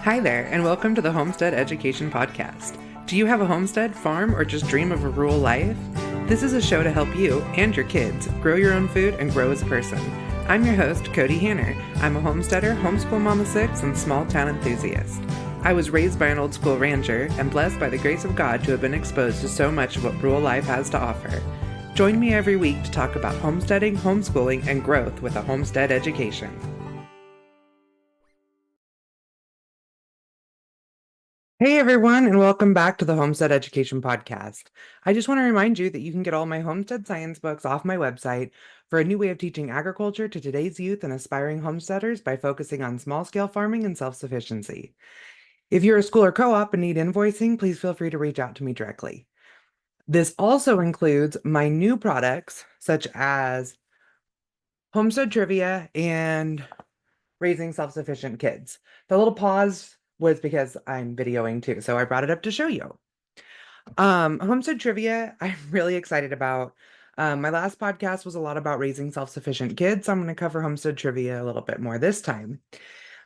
Hi there, and welcome to the Homestead Education Podcast. Do you have a homestead, farm, or just dream of a rural life? This is a show to help you and your kids grow your own food and grow as a person. I'm your host, Kody Hanner. I'm a homesteader, homeschool mom of six, and small town enthusiast. I was raised by an old school rancher and blessed by the grace of God to have been exposed to so much of what rural life has to offer. Join me every week to talk about homesteading, homeschooling, and growth with a homestead education. Hey everyone, and welcome back to the Homestead Education Podcast. I just want to remind you that you can get all my homestead science books off my website for a new way of teaching agriculture to today's youth and aspiring homesteaders by focusing on small-scale farming and self-sufficiency. If you're a school or co-op and need invoicing, please feel free to reach out to me directly. This also includes my new products, such as homestead trivia and raising self-sufficient kids. The little pause was because I'm videoing too, so I brought it up to show you. Homestead trivia, I'm really excited about. My last podcast was a lot about raising self-sufficient kids, so I'm going to cover homestead trivia a little bit more this time.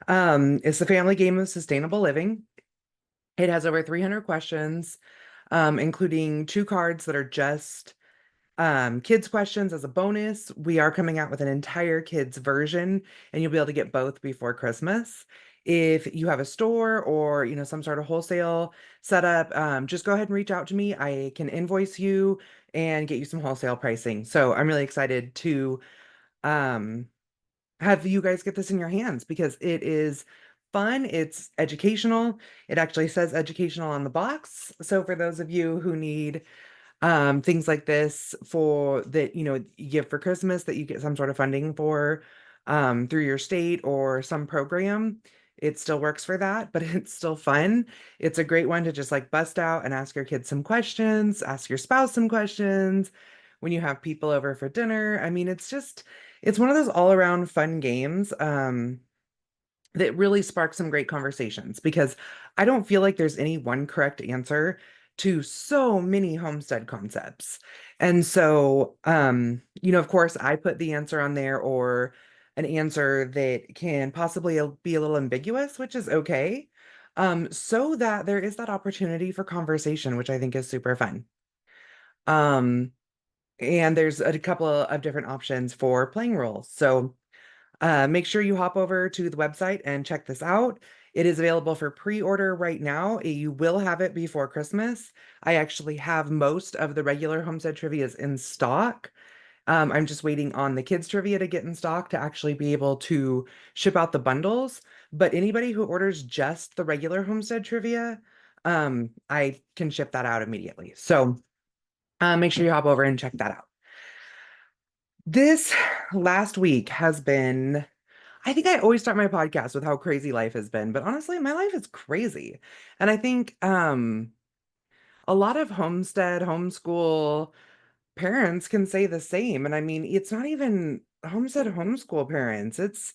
It's the family game of sustainable living. It has over 300 questions, including 2 cards that are just kids questions as a bonus. We are coming out with an entire kids version, and you'll be able to get both before Christmas. If you have a store or some sort of wholesale setup, just go ahead and reach out to me. I can invoice you and get you some wholesale pricing. So I'm really excited to um, have you guys get this in your hands because it is fun. It's educational. It actually says educational on the box. So for those of you who need things like this for that, you give for Christmas that you get some sort of funding for through your state or some program. It still works for that, but it's still fun. It's a great one to just like bust out and ask your kids some questions, ask your spouse some questions when you have people over for dinner. I mean, it's one of those all around fun games. That really sparks some great conversations because I don't feel like there's any one correct answer to so many homestead concepts. And so, of course, I put the answer on there or an answer that can possibly be a little ambiguous, which is okay. So that there is that opportunity for conversation, which I think is super fun. Um, and there's a couple of different options for playing roles. So make sure you hop over to the website and check this out. It is available for pre-order right now. You will have it before Christmas. I actually have most of the regular Homestead Trivias in stock. I'm just waiting on the kids trivia to get in stock to actually be able to ship out the bundles. But anybody who orders just the regular Homestead Trivia, I can ship that out immediately. So make sure you hop over and check that out. This last week has been, I think I always start my podcast with how crazy life has been, but honestly, my life is crazy. And I think a lot of homestead, homeschool parents can say the same. And I mean, it's not even homestead, homeschool parents, it's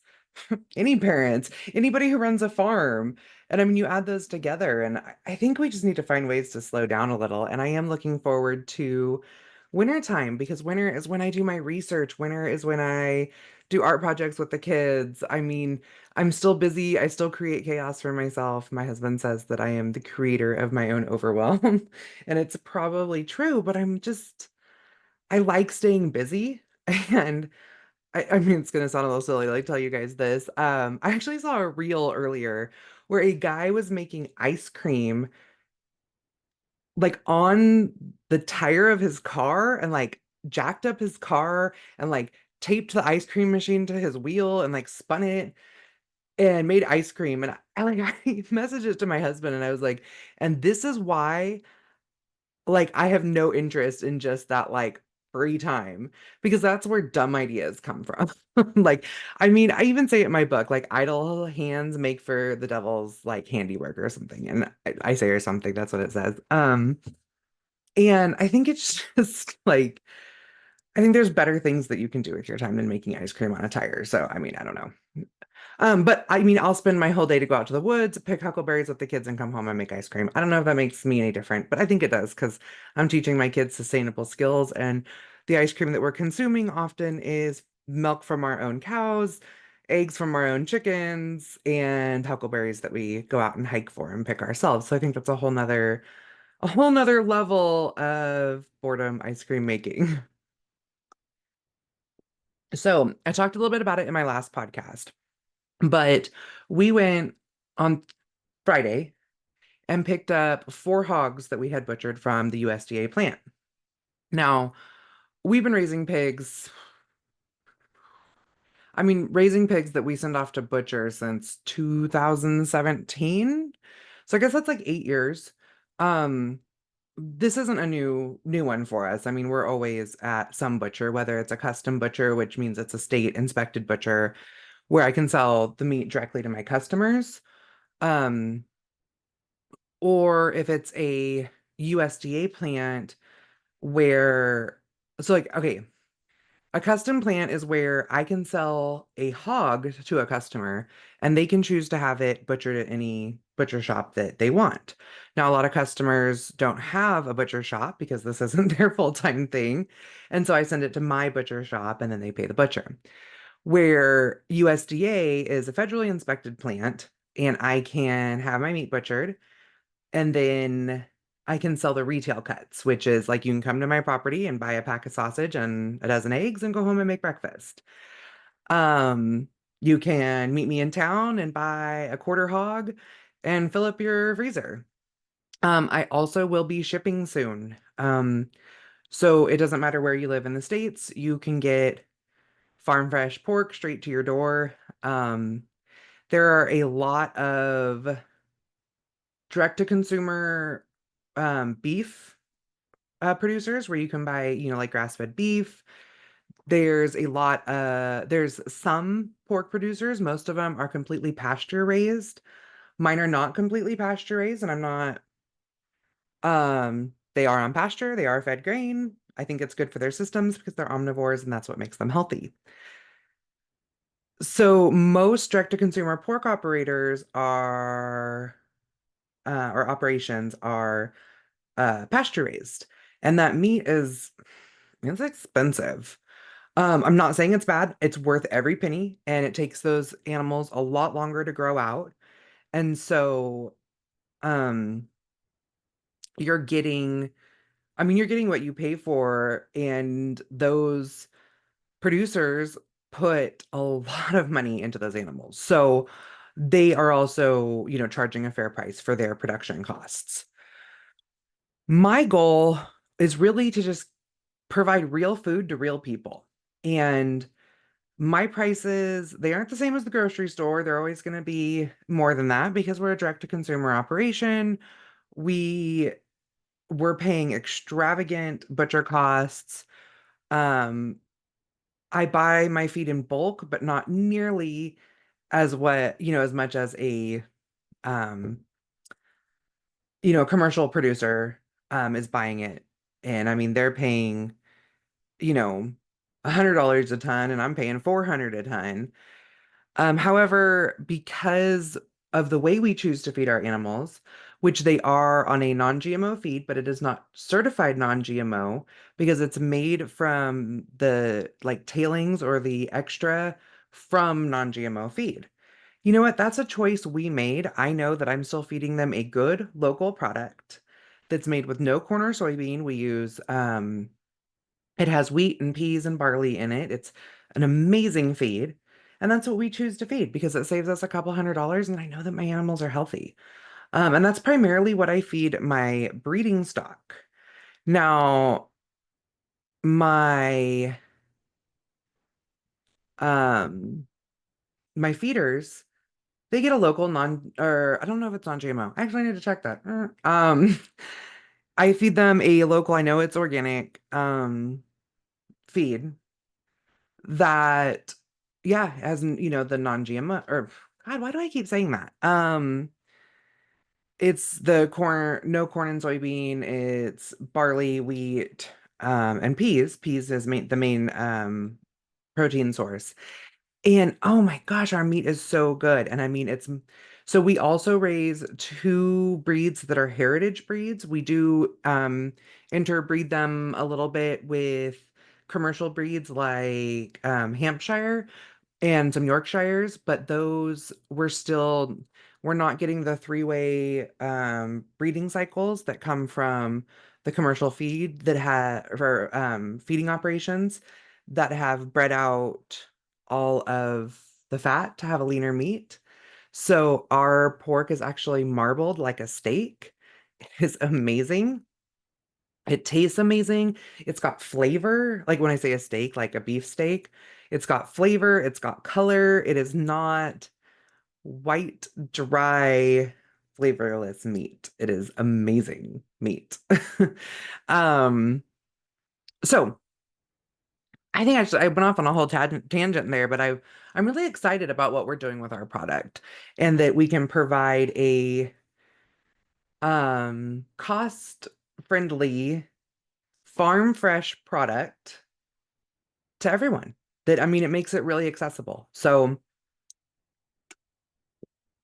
any parents, anybody who runs a farm. And I mean, you add those together, and I think we just need to find ways to slow down a little. And I am looking forward to winter time because winter is when I do my research. Winter is when I do art projects with the kids. I mean, I'm still busy. I still create chaos for myself. My husband says that I am the creator of my own overwhelm, and it's probably true, but I like staying busy. And I mean, it's gonna sound a little silly, like tell you guys this. I actually saw a reel earlier where a guy was making ice cream like on the tire of his car and like jacked up his car and like taped the ice cream machine to his wheel and like spun it and made ice cream. And I like I messaged it to my husband and I was like, and this is why like I have no interest in just that like free time because that's where dumb ideas come from. Like, I mean, I even say it in my book, like idle hands make for the devil's like handiwork or something. And I say or something, that's what it says. And I think it's just like I think there's better things that you can do with your time than making ice cream on a tire. So I mean, I don't know. But I mean, I'll spend my whole day to go out to the woods, pick huckleberries with the kids, and come home and make ice cream. I don't know if that makes me any different, but I think it does because I'm teaching my kids sustainable skills. And the ice cream that we're consuming often is milk from our own cows eggs from our own chickens and huckleberries that we go out and hike for and pick ourselves. So I think that's a whole nother level of boredom ice cream making. So I talked a little bit about it in my last podcast, but we went on Friday and picked up 4 hogs that we had butchered from the USDA plant. Now, we've been raising pigs. I mean, raising pigs that we send off to butcher since 2017. So I guess that's like 8 years. Um, this isn't a new one for us. I mean, we're always at some butcher, whether it's a custom butcher, which means it's a state inspected butcher where I can sell the meat directly to my customers. Um, or if it's a USDA plant where, so like, okay, a custom plant is where I can sell a hog to a customer and they can choose to have it butchered at any butcher shop that they want. Now, a lot of customers don't have a butcher shop because this isn't their full-time thing. And so I send it to my butcher shop and then they pay the butcher. Where USDA is a federally inspected plant and I can have my meat butchered and then I can sell the retail cuts, which is like you can come to my property and buy a pack of sausage and a dozen eggs and go home and make breakfast. Um, you can meet me in town and buy a quarter hog and fill up your freezer. I also will be shipping soon. So it doesn't matter where you live in the States, you can get farm fresh pork straight to your door. Um, there are a lot of direct to consumer beef producers where you can buy, like grass-fed beef. There's some pork producers, most of them are completely pasture raised. Mine are not completely pasture raised, and I'm not, they are on pasture, they are fed grain. I think it's good for their systems because they're omnivores and that's what makes them healthy. So most direct-to-consumer pork operators or operations are pasture raised, and that meat it's expensive. I'm not saying it's bad. It's worth every penny, and it takes those animals a lot longer to grow out. And so, um, you're getting, you're getting what you pay for, and those producers put a lot of money into those animals. So they are also, charging a fair price for their production costs. My goal is really to just provide real food to real people. And my prices, they aren't the same as the grocery store. They're always going to be more than that because we're a direct to consumer operation. We we're paying extravagant butcher costs. Um, I buy my feed in bulk, but not nearly as much as a um, commercial producer is buying it. And I mean, they're paying, you know, $100 a ton and I'm paying 400 a ton. However, because of the way we choose to feed our animals, which they are on a non-GMO feed, but it is not certified non-GMO because it's made from the like tailings or the extra from non-GMO feed. You know what? That's a choice we made. I know that I'm still feeding them a good local product that's made with no corn or soybean. It has wheat and peas and barley in it. It's an amazing feed. And that's what we choose to feed because it saves us a couple $100 and I know that my animals are healthy. And that's primarily what I feed my breeding stock. Now, my um my feeders, they get a local or I don't know if it's non-GMO. Actually, I need to check that. I feed them a local, I know it's organic, feed that, yeah, has, the non-GMO or God, why do I keep saying that? It's the corn, no corn and soybean, it's barley, wheat, and peas. Peas is the main protein source. And oh my gosh, our meat is so good. And I mean, so we also raise 2 breeds that are heritage breeds. We do interbreed them a little bit with commercial breeds like Hampshire. and some Yorkshires, but those we're not getting the three-way breeding cycles that come from the commercial feed that have for feeding operations that have bred out all of the fat to have a leaner meat. So our pork is actually marbled like a steak. It is amazing. It tastes amazing. It's got flavor. Like when I say a steak, like a beef steak, it's got flavor, it's got color. It is not white, dry, flavorless meat. It is amazing meat. Um, so I went off on a whole tangent there, but I'm really excited about what we're doing with our product and that we can provide a cost friendly farm fresh product to everyone. That I mean, it makes it really accessible. So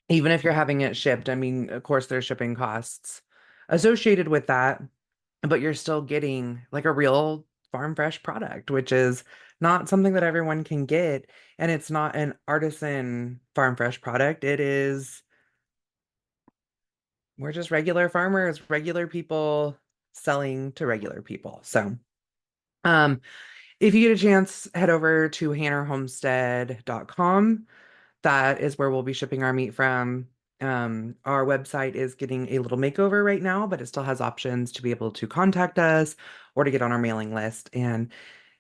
even if you're having it shipped, I mean, of course, there's shipping costs associated with that, but you're still getting like a real farm fresh product, which is not something that everyone can get. And it's not an artisan farm fresh product. We're just regular farmers, regular people selling to regular people. So, um, if you get a chance, head over to hannerhomestead.com. That is where we'll be shipping our meat from. Our website is getting a little makeover right now, but it still has options to be able to contact us or to get on our mailing list and,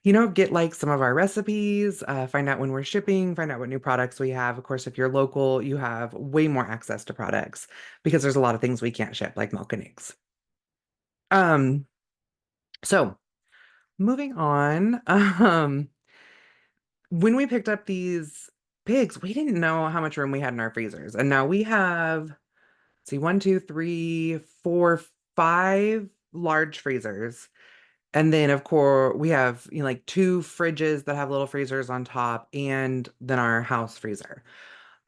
get like some of our recipes, find out when we're shipping, find out what new products we have. Of course, if you're local, you have way more access to products because there's a lot of things we can't ship, like milk and eggs. Um, so moving on, when we picked up these pigs, we didn't know how much room we had in our freezers. And now we have, see, one, two, three, four, five large freezers. And then of course we have, like two fridges that have little freezers on top and then our house freezer.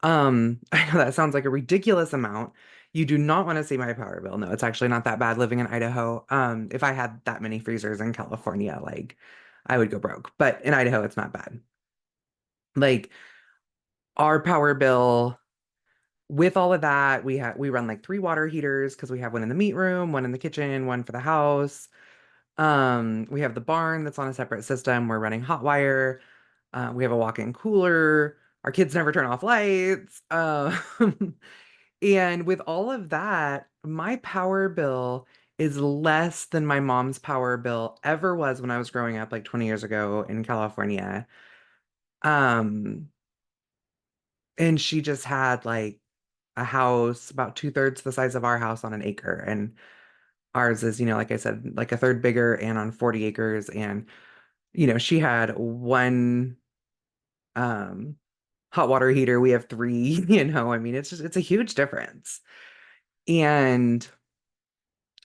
I know that sounds like a ridiculous amount. You do not want to see my power bill. No, it's actually not that bad living in Idaho. If I had that many freezers in California, like I would go broke. But in Idaho, it's not bad. Like our power bill with all of that, we run like three water heaters because we have one in the meat room, one in the kitchen, one for the house. We have the barn that's on a separate system. We're running hot wire. We have a walk-in cooler. Our kids never turn off lights. And with all of that, my power bill is less than my mom's power bill ever was when I was growing up like 20 years ago in California. Um, and she just had like a house about two-thirds the size of our house on an acre. And ours is, like I said, like a third bigger and on 40 acres. And, she had one um hot water heater. We have three, I mean, it's a huge difference. And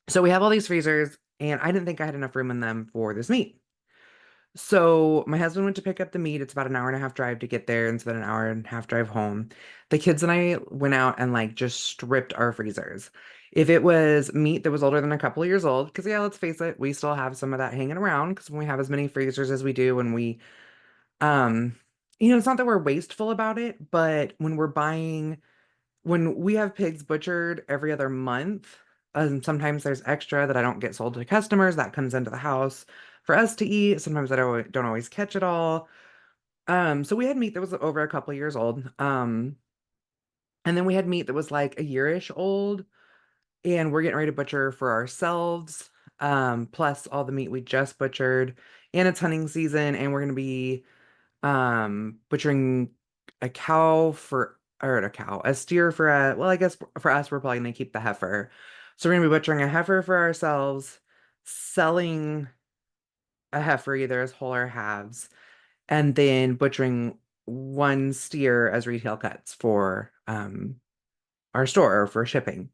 so we have all these freezers, and I didn't think I had enough room in them for this meat. So my husband went to pick up the meat. It's about an hour and a half drive to get there, and it's about an hour and a half drive home. The kids and I went out and like just stripped our freezers. If it was meat that was older than a couple of years old, because yeah, let's face it, we still have some of that hanging around because when we have as many freezers as we do, and um, it's not that we're wasteful about it, but when we have pigs butchered every other month, sometimes there's extra that I don't get sold to customers that comes into the house for us to eat. Sometimes I don't always catch it all. So we had meat that was over a couple of years old. And then we had meat that was like a yearish old, and we're getting ready to butcher for ourselves. Plus all the meat we just butchered, and it's hunting season, and we're gonna be butchering a steer for well, I guess for us, we're probably gonna keep the heifer. So we're gonna be butchering a heifer for ourselves, selling a heifer either as whole or halves, and then butchering one steer as retail cuts for our store or for shipping.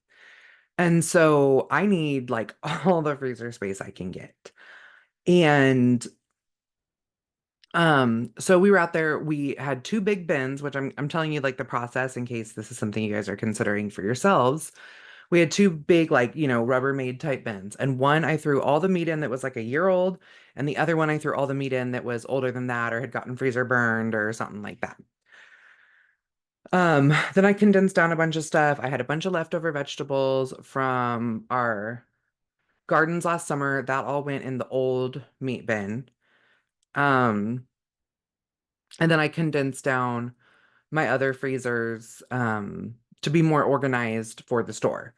And so I need like all the freezer space I can get. And so we were out there, we had two big bins, which I'm telling you like the process in case this is something you guys are considering for yourselves. We had two big, like, Rubbermaid type bins. And one I threw all the meat in that was like a year old, and the other one I threw all the meat in that was older than that or had gotten freezer burned or something like that. Then I condensed down a bunch of stuff. I had a bunch of leftover vegetables from our gardens last summer. That all went in the old meat bin. Um, and then I condensed down my other freezers to be more organized for the store.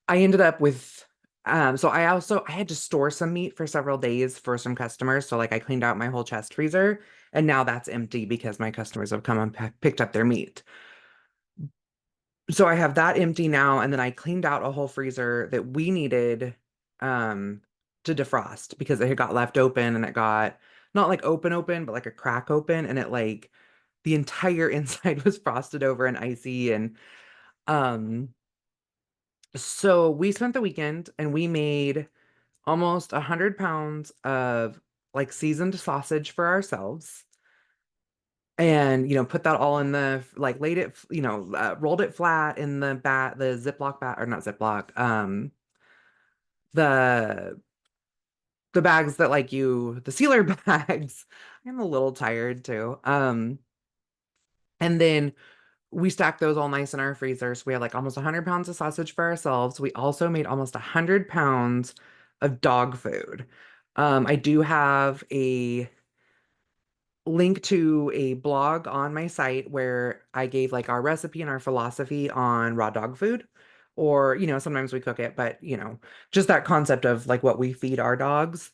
I ended up with so I had to store some meat for several days for some customers. So like I cleaned out my whole chest freezer and now that's empty because my customers have come and picked up their meat. So I have that empty now, and then I cleaned out a whole freezer that we needed um to defrost because it had got left open and it got not like open, but like a crack open, and it like the entire inside was frosted over and icy. And um so we spent the weekend and we made almost 100 pounds of like seasoned sausage for ourselves. And put that all in the like laid it, rolled it flat in the Ziploc bag, or not Ziploc, the bags that like the sealer bags. I'm a little tired too. And then we stacked those all nice in our freezers. We had like almost 100 pounds of sausage for ourselves. We also made almost 100 pounds of dog food. I do have a link to a blog on my site where I gave like our recipe and our philosophy on raw dog food. Or, sometimes we cook it, but, just that concept of like what we feed our dogs,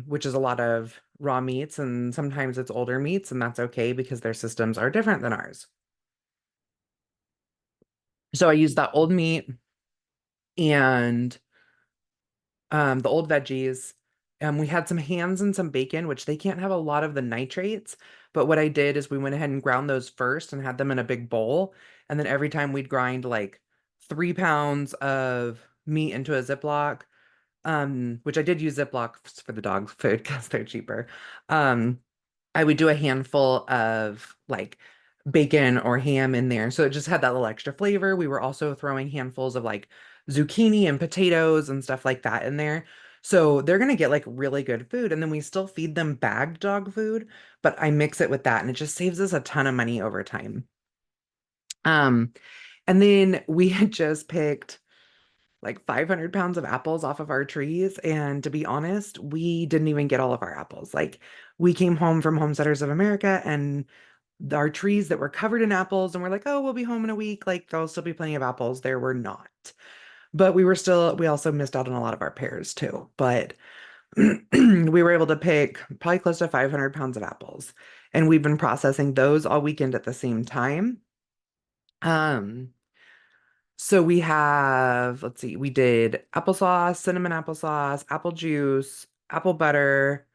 which is a lot of raw meats and sometimes it's older meats, and that's okay because their systems are different than ours. So I used that old meat and the old veggies. We had some hams and some bacon, which they can't have a lot of the nitrates. But what I did is we went ahead and ground those first and had them in a big bowl. And then every time we'd grind like 3 pounds of meat into a Ziploc, which I did use Ziplocs for the dog food because they're cheaper. Um, I would do a handful of like bacon or ham in there. So it just had that little extra flavor. We were also throwing handfuls of like zucchini and potatoes and stuff like that in there. So they're going to get like really good food. And then we still feed them bagged dog food, but I mix it with that and it just saves us a ton of money over time. Um, and then we had just picked like 500 pounds of apples off of our trees. And to be honest, we didn't even get all of our apples. Like we came home from Homesteaders of America and our trees that were covered in apples, and we're like, oh, we'll be home in a week. Like there'll still be plenty of apples. There were not. But we also missed out on a lot of our pears too. But we were able to pick probably close to 500 pounds of apples. And we've been processing those all weekend at the same time. Um, So we have, let's see, we did applesauce, cinnamon applesauce, apple juice, apple butter,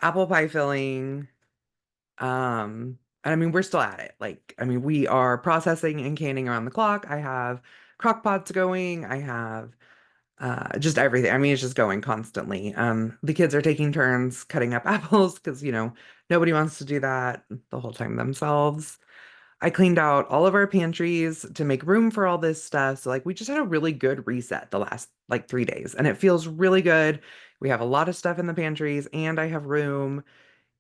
apple pie filling. And I mean, we're still at it. Like, I mean, we are processing and canning around the clock. I have crock pots going. I have just everything. I mean, it's just going constantly. The kids are taking turns cutting up apples because, nobody wants to do that the whole time themselves. I cleaned out all of our pantries to make room for all this stuff. So like we just had a really good reset the last like 3 days and it feels really good. We have a lot of stuff in the pantries and I have room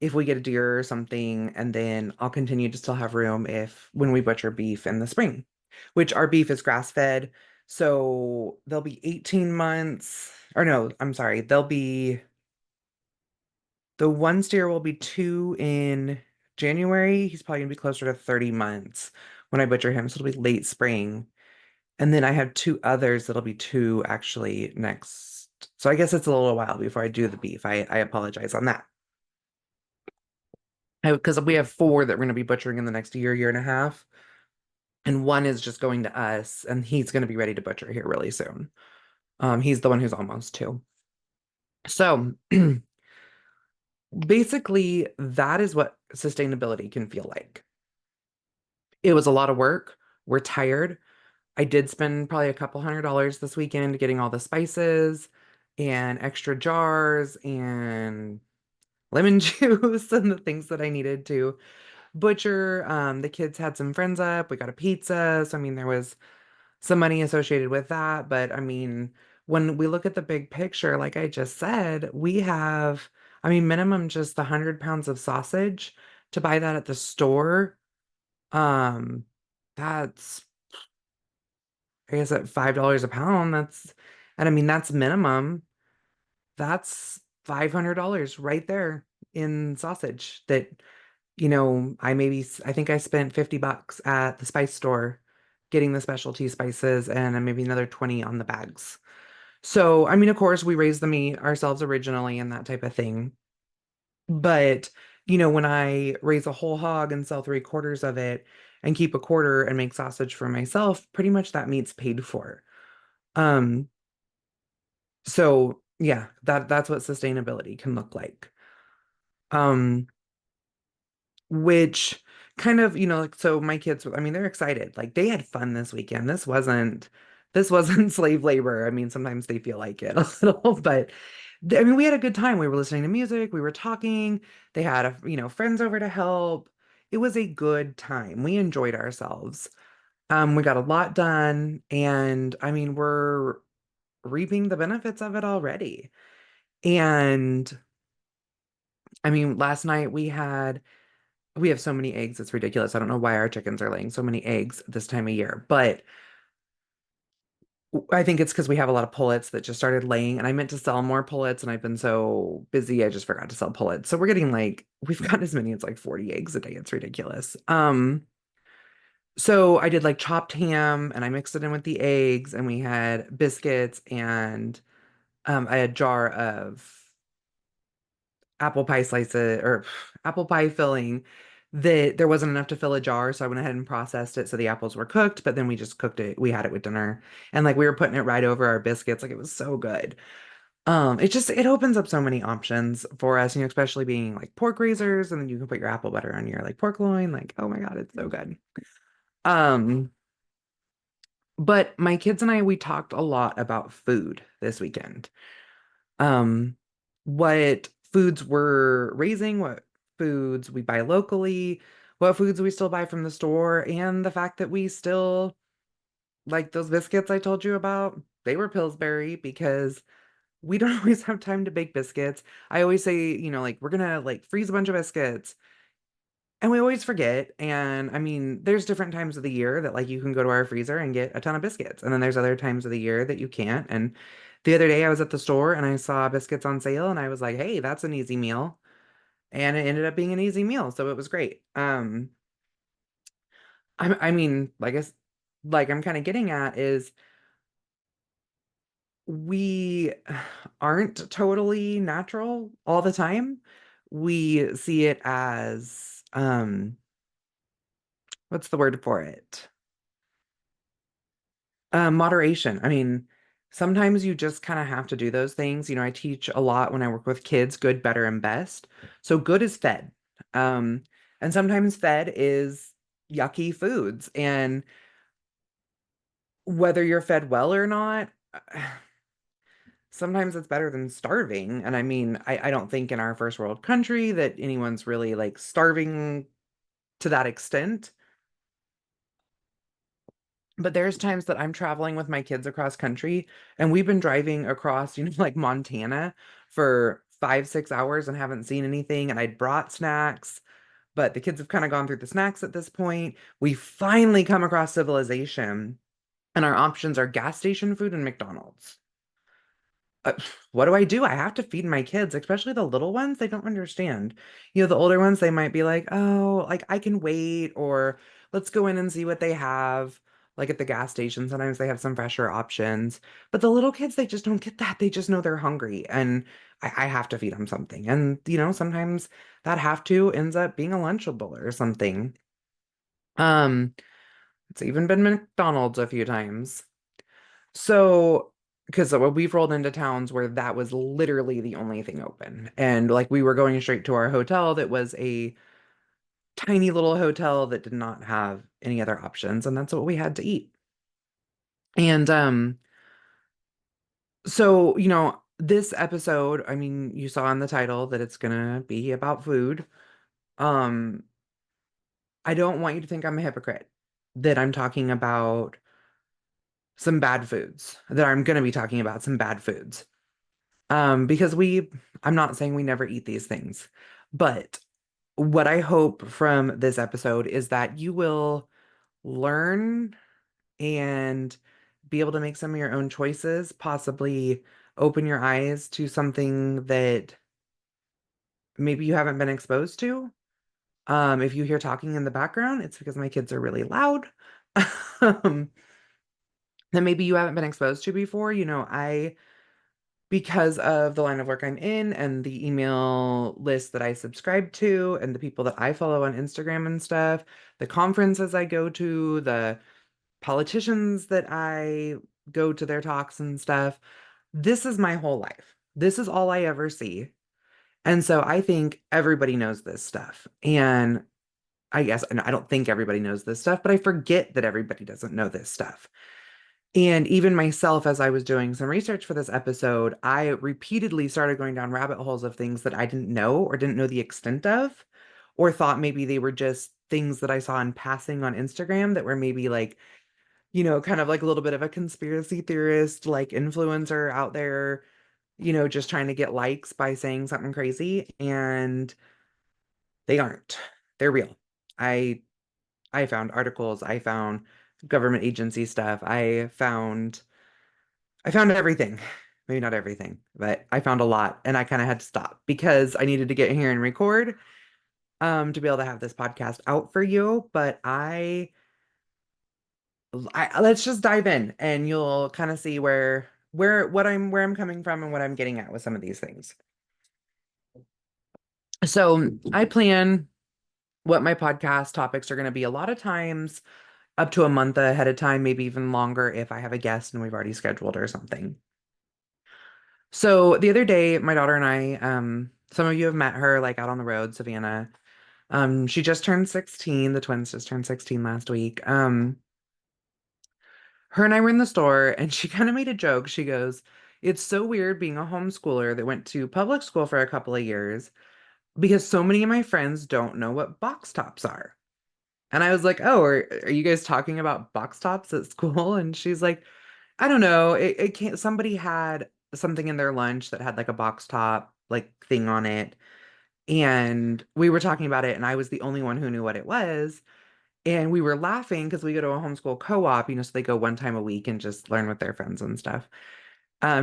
if we get a deer or something. And then I'll continue to still have room if when we butcher beef in the spring, which our beef is grass fed. So there'll be 18 months, or no, I'm sorry, the one steer will be two in January. He's probably gonna be closer to 30 months when I butcher him. So it'll be late spring. And then I have two others that'll be two actually next. So I guess it's a little while before I do the beef. I apologize on that. Because we have four that we're gonna be butchering in the next year and a half. And one is just going to us, and he's gonna be ready to butcher here really soon. He's the one who's almost two. So basically, that is what sustainability can feel like. It was a lot of work. We're tired. I did spend probably a couple $100 this weekend getting all the spices and extra jars and lemon juice and the things that I needed to butcher. The kids had some friends up. We got a pizza. So, I mean, there was some money associated with that. But I mean, when we look at the big picture, like I just said, we have, I mean, minimum just the 100 pounds of sausage to buy that at the store. Um, that's, I guess at $5 a pound, and I mean, that's minimum. That's $500 right there in sausage that, I think I spent $50 at the spice store getting the specialty spices and then maybe another 20 on the bags. So, I mean, of course, we raise the meat ourselves originally and that type of thing. But, when I raise a whole hog and sell three-quarters of it and keep a quarter and make sausage for myself, pretty much that meat's paid for. Um, so yeah, that's what sustainability can look like. Um, which kind of, like, so my kids, I mean, they're excited. Like they had fun this weekend. This wasn't slave labor. I mean, sometimes they feel like it a little, but I mean, we had a good time. We were listening to music, we were talking. They had friends over to help. It was a good time. We enjoyed ourselves. We got a lot done, and I mean, we're reaping the benefits of it already. And I mean, last night we have so many eggs, it's ridiculous. I don't know why our chickens are laying so many eggs this time of year, but I think it's because we have a lot of pullets that just started laying, and I meant to sell more pullets, and I've been so busy, I just forgot to sell pullets. So we're getting like we've got as many as like 40 eggs a day. It's ridiculous. So I did like chopped ham and I mixed it in with the eggs, and we had biscuits and I had a jar of apple pie slices or apple pie filling that there wasn't enough to fill a jar, so I went ahead and processed it so the apples were cooked, but then we just cooked it. We had it with dinner, and like we were putting it right over our biscuits. Like it was so good. It opens up so many options for us, especially being like pork raisers, and then you can put your apple butter on your like pork loin. Like, oh my God, it's so good. Um, but my kids and I, we talked a lot about food this weekend. um, what foods we're raising, what foods we buy locally, what foods we still buy from the store, and the fact that we still like those biscuits I told you about. They were Pillsbury because we don't always have time to bake biscuits. I always say, like we're gonna like freeze a bunch of biscuits. And we always forget. And I mean, there's different times of the year that like you can go to our freezer and get a ton of biscuits. And then there's other times of the year that you can't. And the other day I was at the store and I saw biscuits on sale and I was like, "Hey, that's an easy meal." And it ended up being an easy meal, so it was great. I mean, like I'm kind of getting at is we aren't totally natural all the time. We see it as what's the word for it? Moderation. I mean, sometimes you just kind of have to do those things. I teach a lot when I work with kids, good, better, and best. So good is fed. Um, and sometimes fed is yucky foods. And whether you're fed well or not, sometimes it's better than starving. And I mean, I don't think in our first world country that anyone's really like starving to that extent. But there's times that I'm traveling with my kids across country, and we've been driving across, like Montana for 5, 6 hours and haven't seen anything. And I'd brought snacks, but the kids have kind of gone through the snacks at this point. We finally come across civilization, and our options are gas station food and McDonald's. uh, what do I do? I have to feed my kids, especially the little ones. They don't understand. The older ones, they might be like, oh, like I can wait, or let's go in and see what they have. Like at the gas station, sometimes they have some fresher options. But the little kids, they just don't get that. They just know they're hungry, and I have to feed them something. And, sometimes that have to ends up being a Lunchable or something. Um, it's even been McDonald's a few times. So, because we've rolled into towns where that was literally the only thing open. And like we were going straight to our hotel that was a tiny little hotel that did not have any other options. And that's what we had to eat. And so, this episode, I mean, you saw in the title that it's gonna be about food. Um, I don't want you to think I'm a hypocrite, that I'm talking about some bad foods, that I'm gonna be talking about some bad foods. Because I'm not saying we never eat these things, but what I hope from this episode is that you will learn and be able to make some of your own choices, possibly open your eyes to something that maybe you haven't been exposed to. If you hear talking in the background, it's because my kids are really loud. um, that maybe you haven't been exposed to before. Because of the line of work I'm in and the email list that I subscribe to and the people that I follow on Instagram and stuff, the conferences I go to, the politicians that I go to their talks and stuff, this is my whole life. This is all I ever see. And so I think everybody knows this stuff. And I guess, and I don't think everybody knows this stuff, but I forget that everybody doesn't know this stuff. And even myself, as I was doing some research for this episode, I repeatedly started going down rabbit holes of things that I didn't know or didn't know the extent of, or thought maybe they were just things that I saw in passing on Instagram that were maybe like, kind of like a little bit of a conspiracy theorist, like influencer out there, just trying to get likes by saying something crazy. And they aren't. They're real. I I found articles, I found government agency stuff, I found everything. Maybe not everything, but I found a lot and I kind of had to stop because I needed to get here and record to be able to have this podcast out for you. But let's just dive in and you'll kind of see where I'm coming from and what I'm getting at with some of these things. So I plan what my podcast topics are going to be a lot of times up to a month ahead of time, maybe even longer if I have a guest and we've already scheduled or something. So the other day, my daughter and I, some of you have met her like out on the road, Savannah. She just turned 16. The twins just turned 16 last week. Her and I were in the store and she kind of made a joke. She goes, "It's so weird being a homeschooler that went to public school for a couple of years because so many of my friends don't know what box tops are." And I was like, "Oh, are you guys talking about box tops at school?" And she's like, "I don't know. It can't, somebody had something in their lunch that had like a box top like thing on it. And we were talking about it, and I was the only one who knew what it was. And we were laughing because we go to a homeschool co-op, so they go one time a week and just learn with their friends and stuff.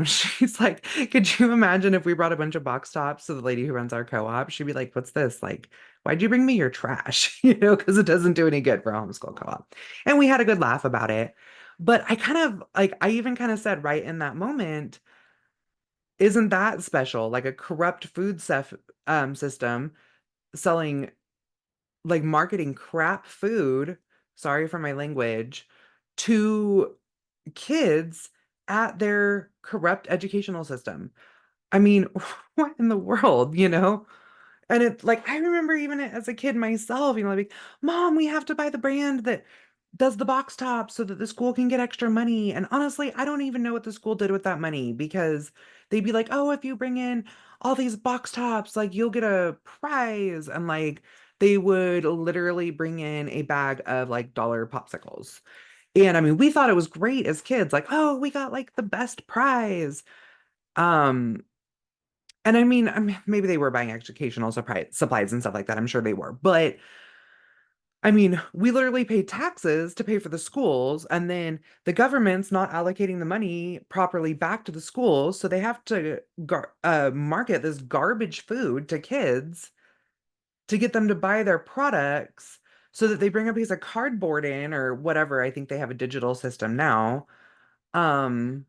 She's like, "Could you imagine if we brought a bunch of box tops to the lady who runs our co-op? She'd be like, 'What's this? Like, why'd you bring me your trash?'" Because it doesn't do any good for a homeschool co-op. And we had a good laugh about it. But I kind of like, I even kind of said right in that moment, isn't that special? Like a corrupt system selling, like marketing crap food, sorry for my language, to kids at their corrupt educational system. I mean, what in the world, And it's like, I remember even as a kid myself, like, "Mom, we have to buy the brand that does the box top so that the school can get extra money." And honestly, I don't even know what the school did with that money because they'd be like, "Oh, if you bring in all these box tops, like you'll get a prize." And like they would literally bring in a bag of like dollar popsicles. And I mean, we thought it was great as kids, like, "Oh, we got like the best prize." Um, and I mean, maybe they were buying educational supplies and stuff like that. I'm sure they were. But I mean, we literally pay taxes to pay for the schools, and then the government's not allocating the money properly back to the schools. So they have to market this garbage food to kids to get them to buy their products so that they bring a piece of cardboard in or whatever. I think they have a digital system now. Um,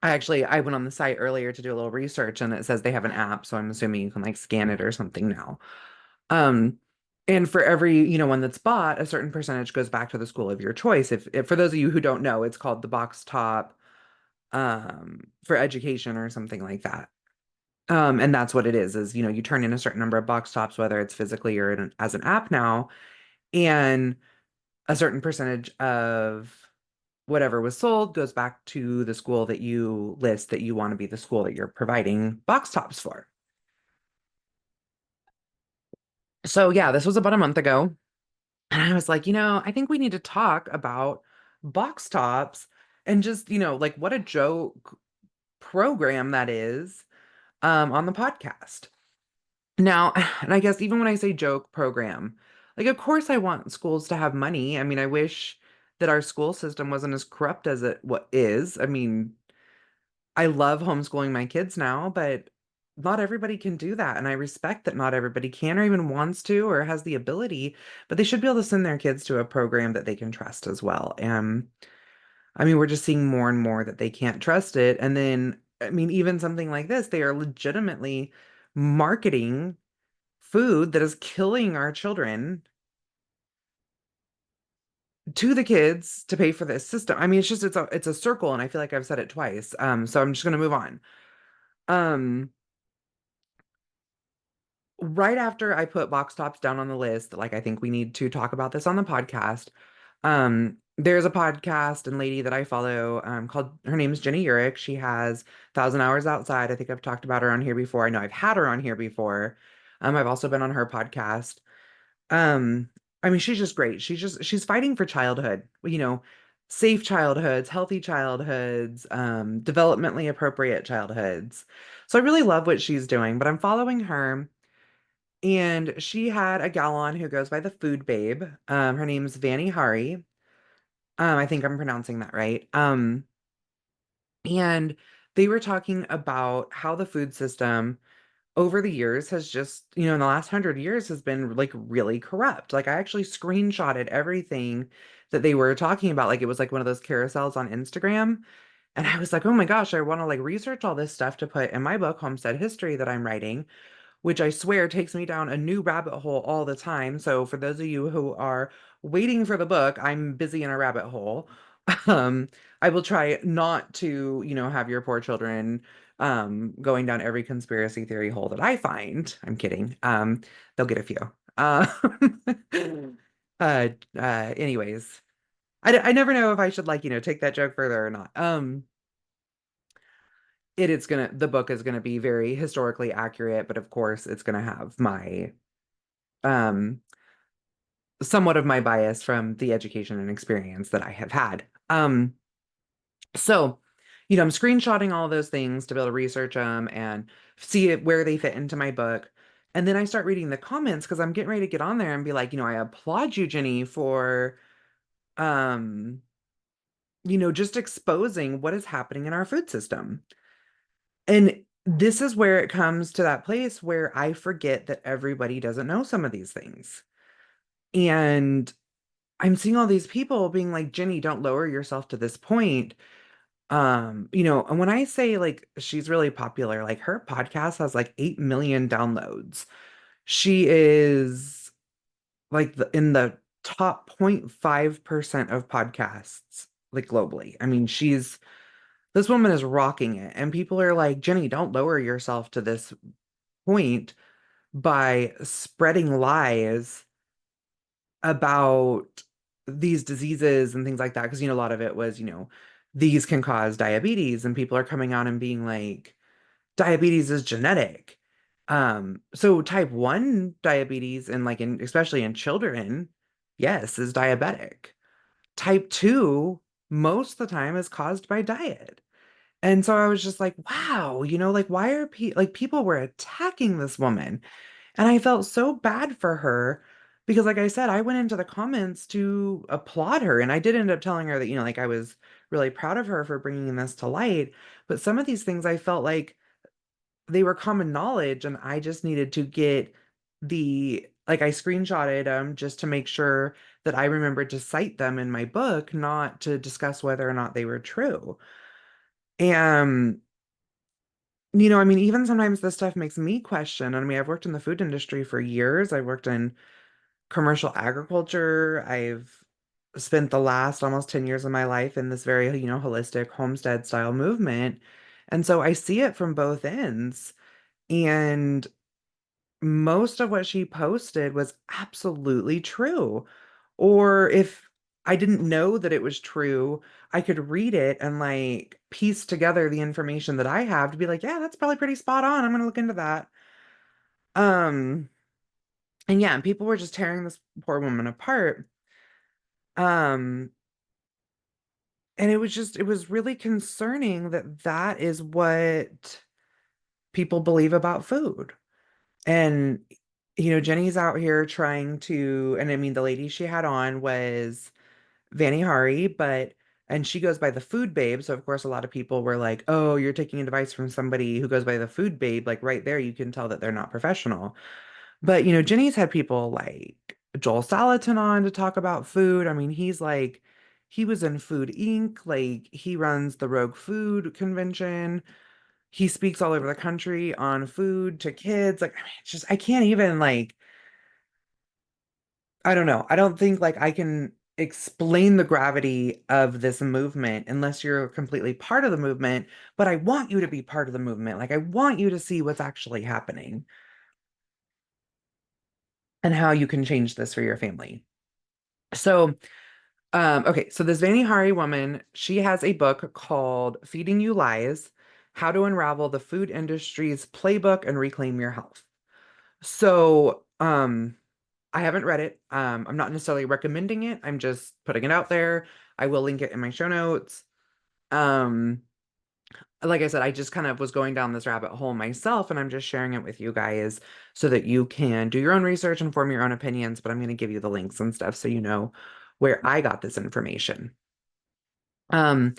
I went on the site earlier to do a little research and it says they have an app, so I'm assuming you can like scan it or something now. Um, and for every, one that's bought, a certain percentage goes back to the school of your choice. If for those of you who don't know, it's called the Box Top for education or something like that. And that's what it is, you turn in a certain number of box tops, whether it's physically or as an app now, and a certain percentage of whatever was sold goes back to the school that you list that you want to be the school that you're providing box tops for. So yeah, this was about a month ago. And I was like, I think we need to talk about box tops and just, like what a joke program that is on the podcast. Now, and I guess even when I say joke program, like, of course I want schools to have money. I mean, I wish that our school system wasn't as corrupt as it what is. I mean, I love homeschooling my kids now, but not everybody can do that. And I respect that not everybody can or even wants to or has the ability, but they should be able to send their kids to a program that they can trust as well. And I mean, we're just seeing more and more that they can't trust it. And then, I mean, even something like this, they are legitimately marketing food that is killing our children to the kids to pay for this system. I mean, it's a circle, and I feel like I've said it twice. So I'm just gonna move on. Um, right after I put BoxTops down on the list, like I think we need to talk about this on the podcast. There's a podcast and lady that I follow, called her name is Jenny Urick. She has Thousand Hours Outside. I think I've talked about her on here before. I know I've had her on here before. I've also been on her podcast. Um, I mean, she's just great. She's fighting for childhood, safe childhoods, healthy childhoods, developmentally appropriate childhoods. So I really love what she's doing, but I'm following her. And she had a gal on who goes by the Food Babe. Her name's Vani Hari. I think I'm pronouncing that right. And they were talking about how the food system over the years has just, in the last 100 years has been like really corrupt. Like I actually screenshotted everything that they were talking about. Like it was like one of those carousels on Instagram. And I was like, oh my gosh, I want to like research all this stuff to put in my book, Homestead History, that I'm writing, which I swear takes me down a new rabbit hole all the time. So for those of you who are waiting for the book, I'm busy in a rabbit hole. Um, I will try not to, have your poor children going down every conspiracy theory hole that I find. I'm kidding. They'll get a few. Uh, anyways, I never know if I should like, take that joke further or not. The book is gonna be very historically accurate, but of course it's gonna have my um somewhat of my bias from the education and experience that I have had. So, I'm screenshotting all of those things to be able to research them and see where they fit into my book. And then I start reading the comments because I'm getting ready to get on there and be like, I applaud you, Jenny, for um, just exposing what is happening in our food system. And this is where it comes to that place where I forget that everybody doesn't know some of these things. And I'm seeing all these people being like, Jenny, don't lower yourself to this point. And when I say like she's really popular, like her podcast has like 8 million downloads. She is like in the top 0.5% of podcasts, like globally. I mean, this woman is rocking it. And people are like, Jenny, don't lower yourself to this point by spreading lies about these diseases and things like that. Because, a lot of it was, these can cause diabetes, and people are coming out and being like, diabetes is genetic. So type 1 diabetes, and like especially in children, yes, is diabetic. Type 2, most of the time, is caused by diet. And so I was just like, wow, like why are people were attacking this woman? And I felt so bad for her because, like I said, I went into the comments to applaud her. And I did end up telling her that, like I was really proud of her for bringing this to light. But some of these things I felt like they were common knowledge, and I just needed to get I screenshotted them just to make sure that I remembered to cite them in my book, not to discuss whether or not they were true. And I mean, even sometimes this stuff makes me question. I mean, I've worked in the food industry for years. I worked in commercial agriculture. I've spent the last almost 10 years of my life in this very, holistic homestead style movement. And so I see it from both ends. And most of what she posted was absolutely true. Or if I didn't know that it was true, I could read it and like piece together the information that I have to be like, yeah, that's probably pretty spot on. I'm gonna look into that. Um, and yeah, and people were just tearing this poor woman apart. Um, and it was really concerning that that is what people believe about food. And, Jenny's out here trying to, and I mean, the lady she had on was Vani Hari, and she goes by the food babe. So, of course, a lot of people were like, oh, you're taking advice from somebody who goes by the food babe. Like, right there, you can tell that they're not professional. But, Jenny's had people like Joel Salatin on to talk about food. I mean, he was in Food Inc., like, he runs the Rogue Food Convention. He speaks all over the country on food to kids. Like, I mean, it's just, I can't even, like, I don't know. I don't think like I can explain the gravity of this movement unless you're completely part of the movement, but I want you to be part of the movement. Like I want you to see what's actually happening and how you can change this for your family. So, okay, so this Vani Hari woman, she has a book called Feeding You Lies: How to Unravel the Food Industry's Playbook and Reclaim Your Health. So, I haven't read it. I'm not necessarily recommending it. I'm just putting it out there. I will link it in my show notes. Um, like I said, I just kind of was going down this rabbit hole myself, and I'm just sharing it with you guys so that you can do your own research and form your own opinions. But I'm going to give you the links and stuff so you know where I got this information. Um,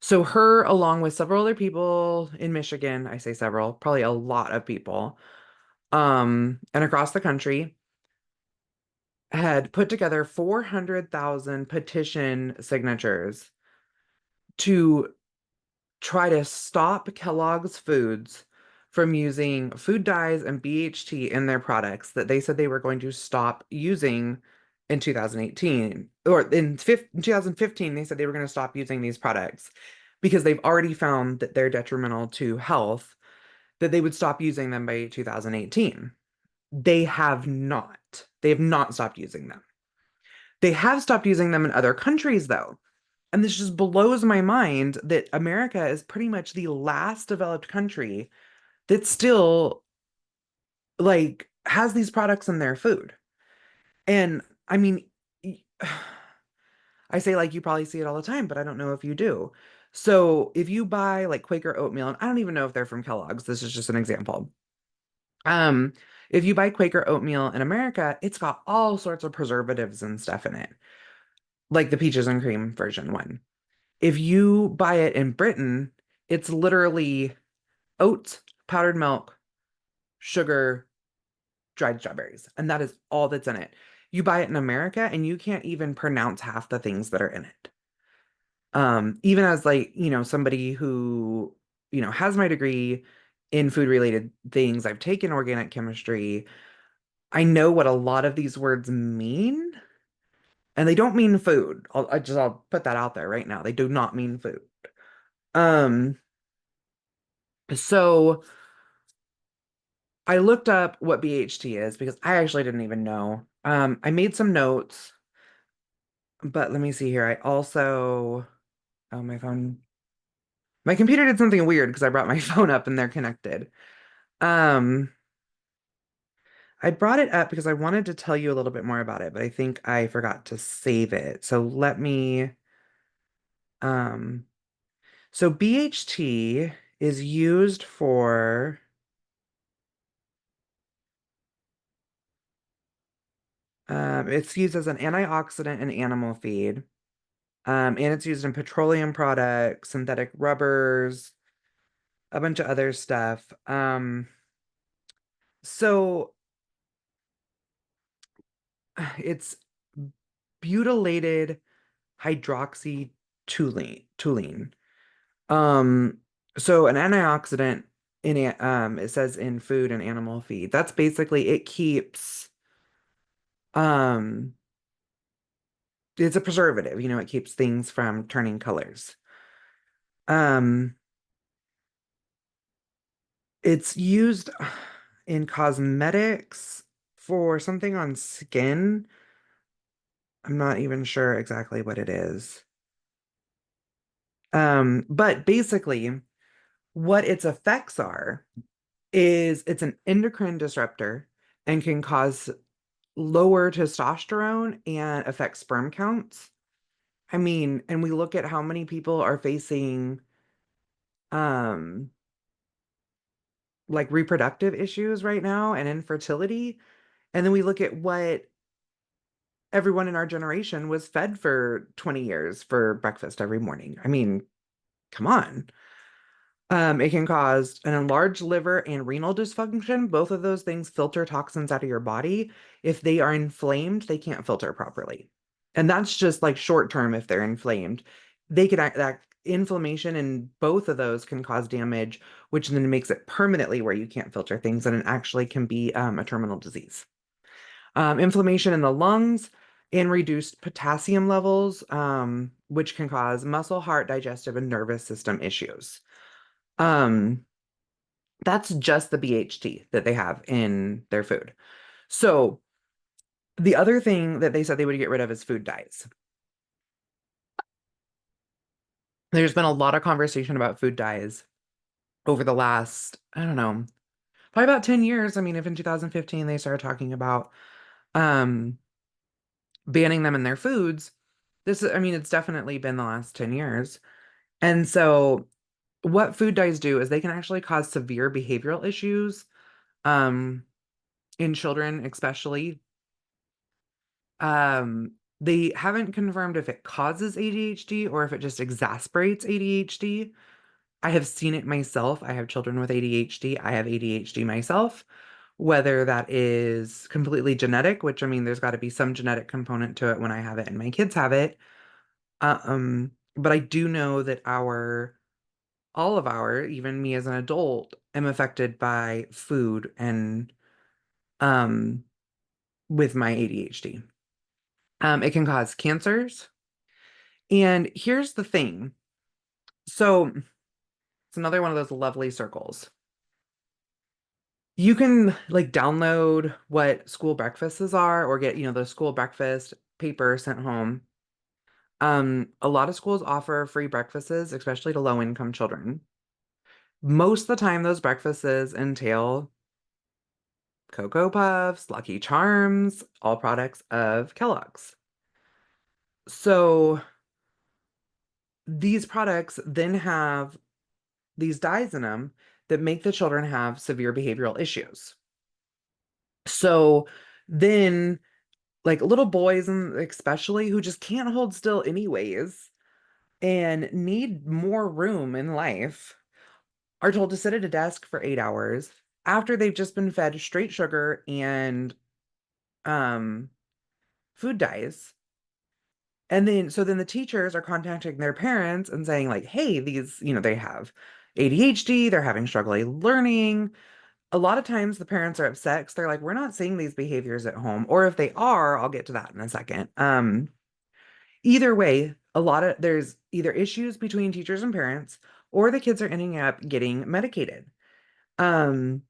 so her, along with several other people in Michigan, I say several, probably a lot of people, and across the country, had put together 400,000 petition signatures to try to stop Kellogg's Foods from using food dyes and BHT in their products that they said they were going to stop using in 2018. Or in 2015, they said they were going to stop using these products because they've already found that they're detrimental to health, that they would stop using them by 2018. They have not. They have not stopped using them. They have stopped using them in other countries, though. And this just blows my mind that America is pretty much the last developed country that still like has these products in their food. And I mean, I say like you probably see it all the time, but I don't know if you do. So if you buy like Quaker oatmeal, and I don't even know if they're from Kellogg's, this is just an example. Um, if you buy Quaker oatmeal in America, it's got all sorts of preservatives and stuff in it, like the peaches and cream version one. If you buy it in Britain, it's literally oats, powdered milk, sugar, dried strawberries, and that is all that's in it. You buy it in America and you can't even pronounce half the things that are in it. Even as like, somebody who, has my degree in food related things, I've taken organic chemistry. I know what a lot of these words mean, and they don't mean food. I'll put that out there right now. They do not mean food. Um, so I looked up what BHT is because I actually didn't even know. I made some notes, but let me see here. I also, oh, my computer did something weird because I brought my phone up and they're connected. Um, I brought it up because I wanted to tell you a little bit more about it, but I think I forgot to save it. Um, so BHT is used for, it's used as an antioxidant in animal feed. And it's used in petroleum products, synthetic rubbers, a bunch of other stuff. So it's butylated hydroxytoluene. Um, so an antioxidant it says in food and animal feed. That's basically it keeps um it's a preservative, it keeps things from turning colors. Um, it's used in cosmetics for something on skin. I'm not even sure exactly what it is. But basically, what its effects are is it's an endocrine disruptor and can cause lower testosterone and affect sperm counts. I mean, and we look at how many people are facing um like reproductive issues right now and infertility. And then we look at what everyone in our generation was fed for 20 years for breakfast every morning. I mean, come on. It can cause an enlarged liver and renal dysfunction. Both of those things filter toxins out of your body. If they are inflamed, they can't filter properly. And that's just like short term if they're inflamed. They could act that inflammation in both of those can cause damage, which then makes it permanently where you can't filter things, and it actually can be a terminal disease. Inflammation in the lungs and reduced potassium levels, which can cause muscle, heart, digestive, and nervous system issues. Um, that's just the BHT that they have in their food. So the other thing that they said they would get rid of is food dyes. There's been a lot of conversation about food dyes over the last, I don't know, probably about 10 years. I mean, if in 2015 they started talking about um banning them in their foods, this is, I mean, it's definitely been the last 10 years. And so what food dyes do is they can actually cause severe behavioral issues um in children especially. They haven't confirmed if it causes ADHD or if it just exasperates ADHD. I have seen it myself. I have children with ADHD. I have ADHD myself. Whether that is completely genetic, which I mean, there's got to be some genetic component to it when I have it and my kids have it. But I do know that all of our, even me as an adult, am affected by food and um, with my ADHD. It can cause cancers. And here's the thing. So it's another one of those lovely circles. You can like download what school breakfasts are or get, the school breakfast paper sent home. A lot of schools offer free breakfasts, especially to low income children. Most of the time, those breakfasts entail Cocoa Puffs, Lucky Charms, all products of Kellogg's. So these products then have these dyes in them that make the children have severe behavioral issues. So then, like little boys, and especially who just can't hold still anyways and need more room in life, are told to sit at a desk for 8 hours after they've just been fed straight sugar and um, food dyes. And then, so then the teachers are contacting their parents and saying, like, hey, these, they have ADHD, they're having struggle learning. A lot of times the parents are upset because they're like, we're not seeing these behaviors at home. Or if they are, I'll get to that in a second. Either way, there's either issues between teachers and parents, or the kids are ending up getting medicated. Um,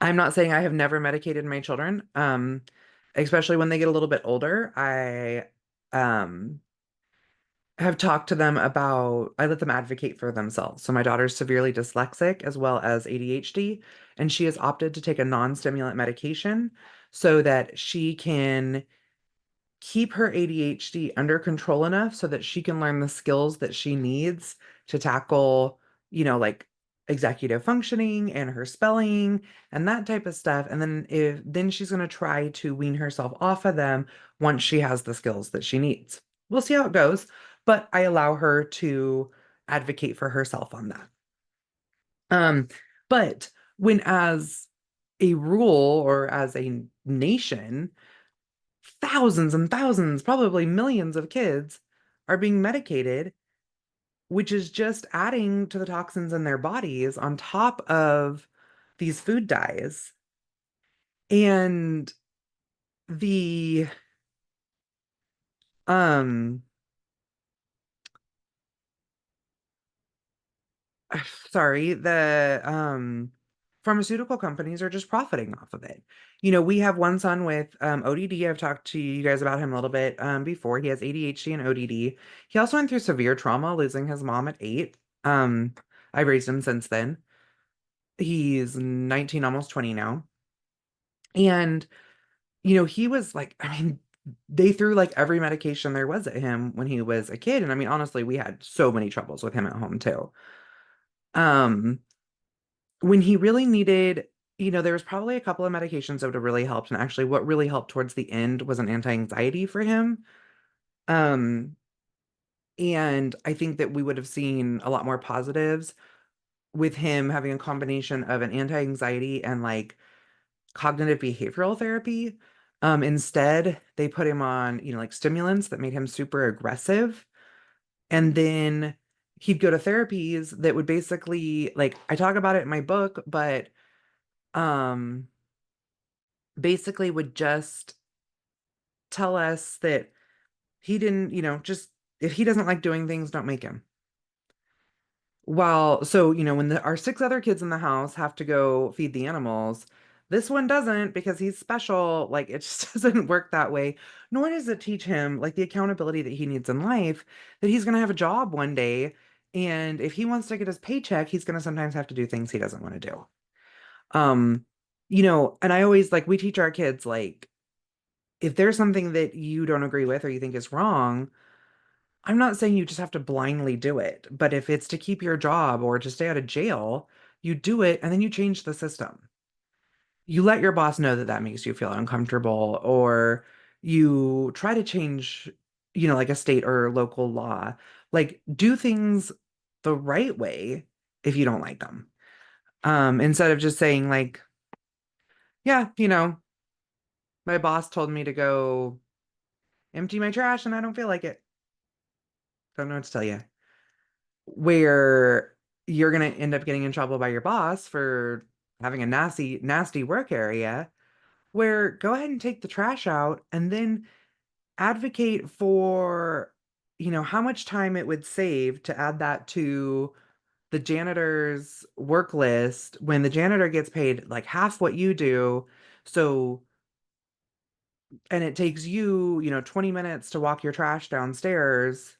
I'm not saying I have never medicated my children, especially when they get a little bit older. I um, have talked to them about, I let them advocate for themselves. So my daughter's severely dyslexic as well as ADHD, and she has opted to take a non-stimulant medication so that she can keep her ADHD under control enough so that she can learn the skills that she needs to tackle, like executive functioning and her spelling and that type of stuff. And then she's going to try to wean herself off of them once she has the skills that she needs. We'll see how it goes, but I allow her to advocate for herself on that. Um, but when as a rule or as a nation, thousands and thousands, probably millions of kids are being medicated, which is just adding to the toxins in their bodies on top of these food dyes. And the um sorry, the pharmaceutical companies are just profiting off of it. We have one son with ODD. I've talked to you guys about him a little bit before. He has ADHD and ODD. He also went through severe trauma, losing his mom at 8. I've raised him since then. He's 19, almost 20 now. And, he was like, I mean, they threw like every medication there was at him when he was a kid. And I mean, honestly, we had so many troubles with him at home too. Um, when he really needed, there was probably a couple of medications that would have really helped. And actually, what really helped towards the end was an anti-anxiety for him. Um, and I think that we would have seen a lot more positives with him having a combination of an anti-anxiety and like cognitive behavioral therapy. Instead, they put him on, like stimulants that made him super aggressive. And then he'd go to therapies that would basically, like, I talk about it in my book, but um basically would just tell us that he didn't, just if he doesn't like doing things, don't make him. Well, so, when our six other kids in the house have to go feed the animals, this one doesn't because he's special. Like, it just doesn't work that way. Nor does it teach him, like, the accountability that he needs in life, that he's going to have a job one day. And if he wants to get his paycheck, he's going to sometimes have to do things he doesn't want to do. Um, and I always like, we teach our kids, like, if there's something that you don't agree with or you think is wrong, I'm not saying you just have to blindly do it, but if it's to keep your job or to stay out of jail, you do it and then you change the system. You let your boss know that that makes you feel uncomfortable, or you try to change, like a state or local law. Like, do things the right way if you don't like them. Instead of just saying, like, yeah, my boss told me to go empty my trash and I don't feel like it. Don't know what to tell you. Where you're going to end up getting in trouble by your boss for having a nasty, nasty work area, where go ahead and take the trash out and then advocate for, how much time it would save to add that to the janitor's work list when the janitor gets paid like half what you do. So, and it takes you, 20 minutes to walk your trash downstairs.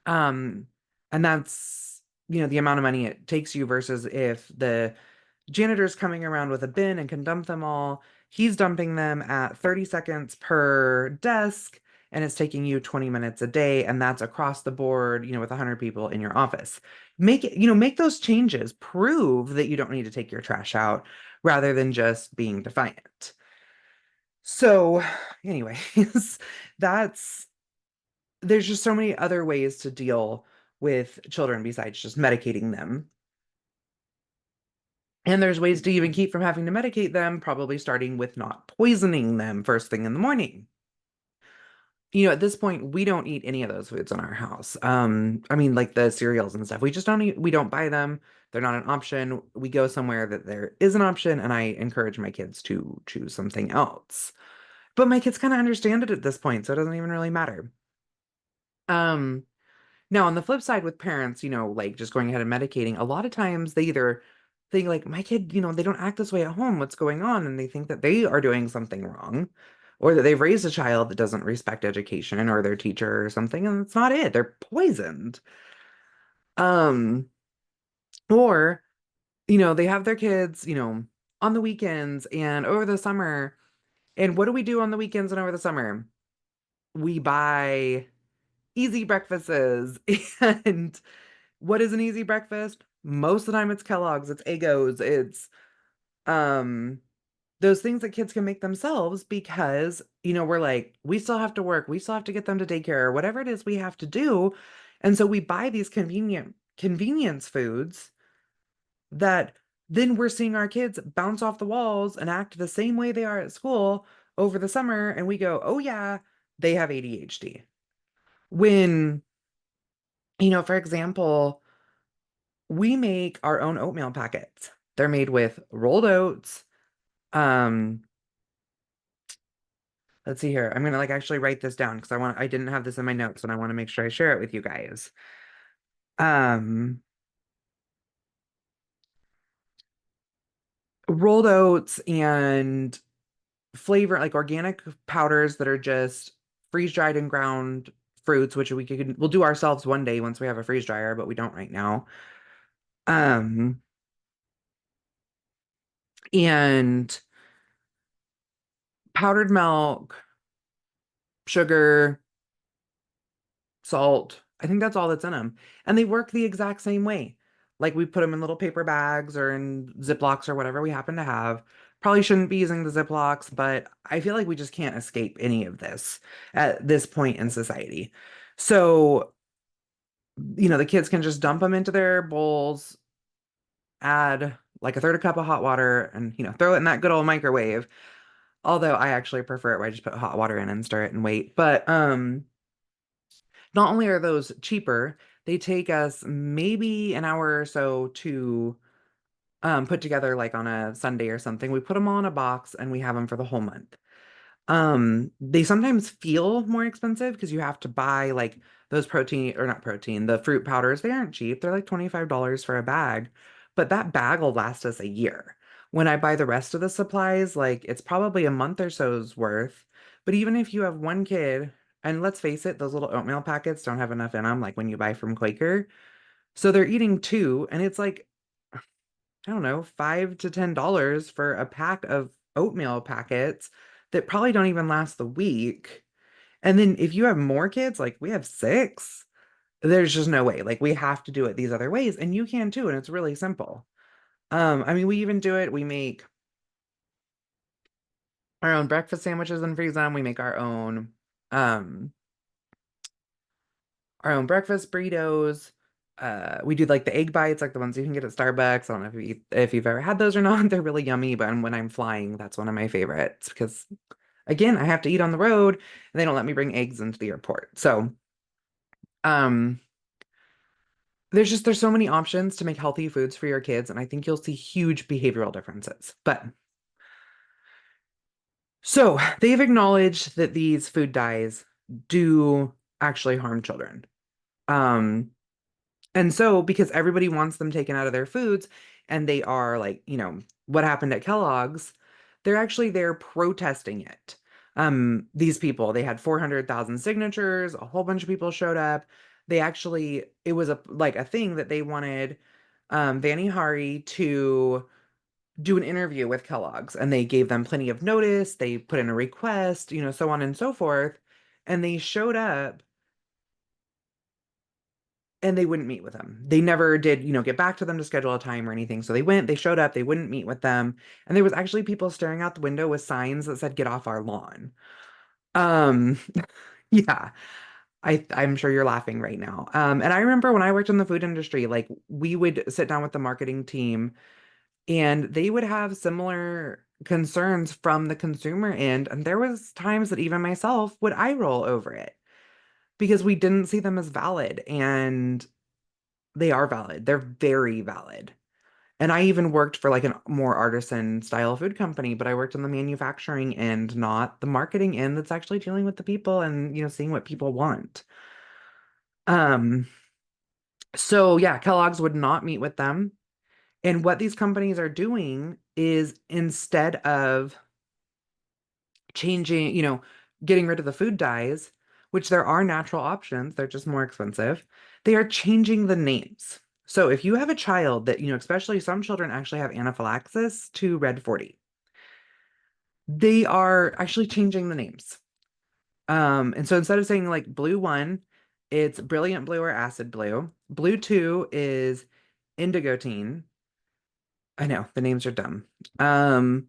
Um, and that's, the amount of money it takes you versus if the janitor's coming around with a bin and can dump them all, he's dumping them at 30 seconds per desk, and it's taking you 20 minutes a day, and that's across the board, with 100 people in your office. Make it, make those changes, prove that you don't need to take your trash out rather than just being defiant. So, anyways, that's there's just so many other ways to deal with children besides just medicating them. And there's ways to even keep from having to medicate them, probably starting with not poisoning them first thing in the morning. At this point, we don't eat any of those foods in our house. I mean, like the cereals and stuff. We just don't eat, we don't buy them. They're not an option. We go somewhere that there is an option, and I encourage my kids to choose something else. But my kids kind of understand it at this point, so it doesn't even really matter. Um, Now, on the flip side with parents, like just going ahead and medicating, a lot of times they either think like, my kid, they don't act this way at home. What's going on? And they think that they are doing something wrong, or that they've raised a child that doesn't respect education or their teacher or something, and it's not it. They're poisoned. Um, or, they have their kids, on the weekends and over the summer. And what do we do on the weekends and over the summer? We buy easy breakfasts. And what is an easy breakfast? Most of the time it's Kellogg's, it's Eggos, it's um those things that kids can make themselves because, we're like, we still have to work, we still have to get them to daycare or whatever it is we have to do. And so we buy these convenience foods that then we're seeing our kids bounce off the walls and act the same way they are at school over the summer, and we go, "Oh yeah, they have ADHD." When, for example, we make our own oatmeal packets. They're made with rolled oats. Um, let's see here. I'm gonna like actually write this down because I didn't have this in my notes and I want to make sure I share it with you guys. Um, Rolled oats and flavor like organic powders that are just freeze dried and ground fruits, which we'll do ourselves one day once we have a freeze dryer, but we don't right now. Um, and powdered milk, sugar, salt. I think that's all that's in them. And they work the exact same way. Like we put them in little paper bags or in Ziplocs or whatever we happen to have. Probably shouldn't be using the Ziplocs, but I feel like we just can't escape any of this at this point in society. So, the kids can just dump them into their bowls, add like a third a cup of hot water, and throw it in that good old microwave. Although I actually prefer it where I just put hot water in and stir it and wait. But not only are those cheaper, they take us maybe an hour or so to put together like on a Sunday or something. We put them all in a box and we have them for the whole month. They sometimes feel more expensive because you have to buy like those protein or not protein, the fruit powders. They aren't cheap. They're like $25 for a bag, but that bag will last us a year. When I buy the rest of the supplies, like it's probably a month or so's worth. But even if you have one kid, and let's face it, those little oatmeal packets don't have enough in them, like when you buy from Quaker. So they're eating two, and it's like, I don't know, $5 to $10 for a pack of oatmeal packets that probably don't even last the week. And then if you have more kids, like we have six, there's just no way. Like we have to do it these other ways, and you can too, and it's really simple. I mean, we even do it. We make our own breakfast sandwiches and freeze them. We make um, our own breakfast burritos. We do like the egg bites, like the ones you can get at Starbucks. I don't know if you've ever had those or not. They're really yummy, but when I'm flying, that's one of my favorites because again, I have to eat on the road and they don't let me bring eggs into the airport. So, um, there's so many options to make healthy foods for your kids, and I think you'll see huge behavioral differences. But so they've acknowledged that these food dyes do actually harm children. Um, And so, because everybody wants them taken out of their foods, and they are like, what happened at Kellogg's, they're actually there protesting it. These people, they had 400,000 signatures, a whole bunch of people showed up. It was a thing that they wanted Vani Hari to do an interview with Kellogg's, and they gave them plenty of notice. They put in a request, so on and so forth. And they showed up and they wouldn't meet with them. They never did, get back to them to schedule a time or anything. So they showed up, they wouldn't meet with them. And there was actually people staring out the window with signs that said, "Get off our lawn." Um, yeah, I'm sure you're laughing right now. And I remember when I worked in the food industry, like we would sit down with the marketing team and they would have similar concerns from the consumer end. And there was times that even myself would eye roll over it because we didn't see them as valid. And they are valid. They're very valid. And I even worked for like a more artisan style food company, but I worked on the manufacturing end, not the marketing end that's actually dealing with the people and, seeing what people want. Um, so yeah, Kellogg's would not meet with them. And what these companies are doing is instead of changing, getting rid of the food dyes, which there are natural options, they're just more expensive. They are changing the names. So if you have a child that, especially some children actually have anaphylaxis to Red 40, they are actually changing the names. And so instead of saying like blue one, it's brilliant blue or acid blue. Blue two is indigotine. I know the names are dumb. Um,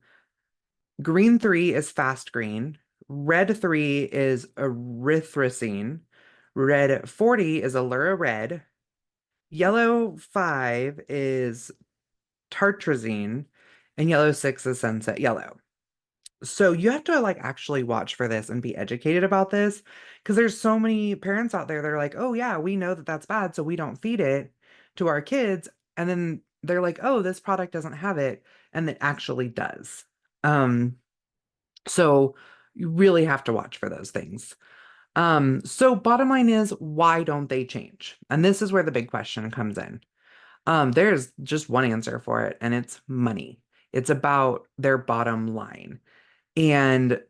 Green 3 is fast green. Red 3 is erythrocine. Red 40 is Allura red. Yellow 5 is tartrazine. And yellow 6 is sunset yellow. So you have to like actually watch for this and be educated about this because there's so many parents out there that are like, "Oh yeah, we know that that's bad, so we don't feed it to our kids." And then they're like, "Oh, this product doesn't have it," and it actually does. Um, so you really have to watch for those things. So bottom line is, why don't they change? And this is where the big question comes in. There's just one answer for it, and it's money. It's about their bottom line. And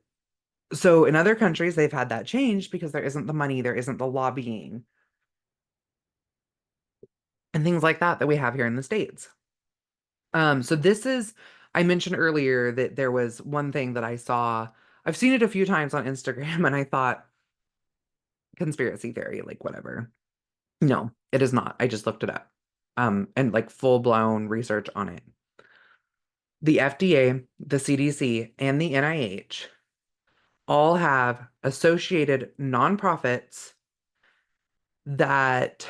so in other countries, they've had that changed because there isn't the money, there isn't the lobbying and things like that we have here in the States. So this is, I mentioned earlier that there was one thing that I saw. I've seen it a few times on Instagram, and I thought, conspiracy theory, like whatever. No, it is not. I just looked it up. and like full-blown research on it. The FDA, the CDC, and the NIH all have associated nonprofits that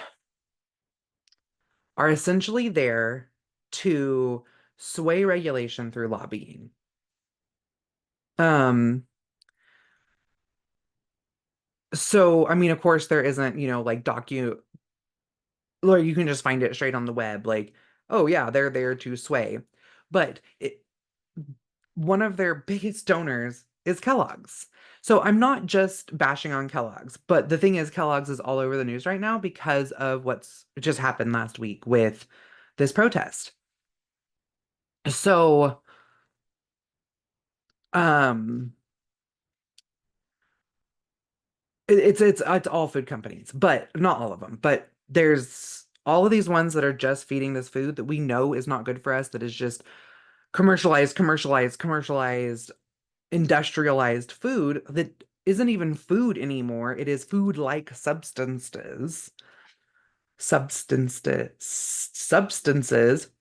are essentially there to sway regulation through lobbying. Um, so I mean, of course, there isn't, like or you can just find it straight on the web, like, oh yeah, they're there to sway. But one of their biggest donors is Kellogg's. So I'm not just bashing on Kellogg's, but the thing is, Kellogg's is all over the news right now because of what's just happened last week with this protest. So, um, it's all food companies, but not all of them. But there's all of these ones that are just feeding this food that we know is not good for us, that is just commercialized, industrialized food that isn't even food anymore. It is food-like substances.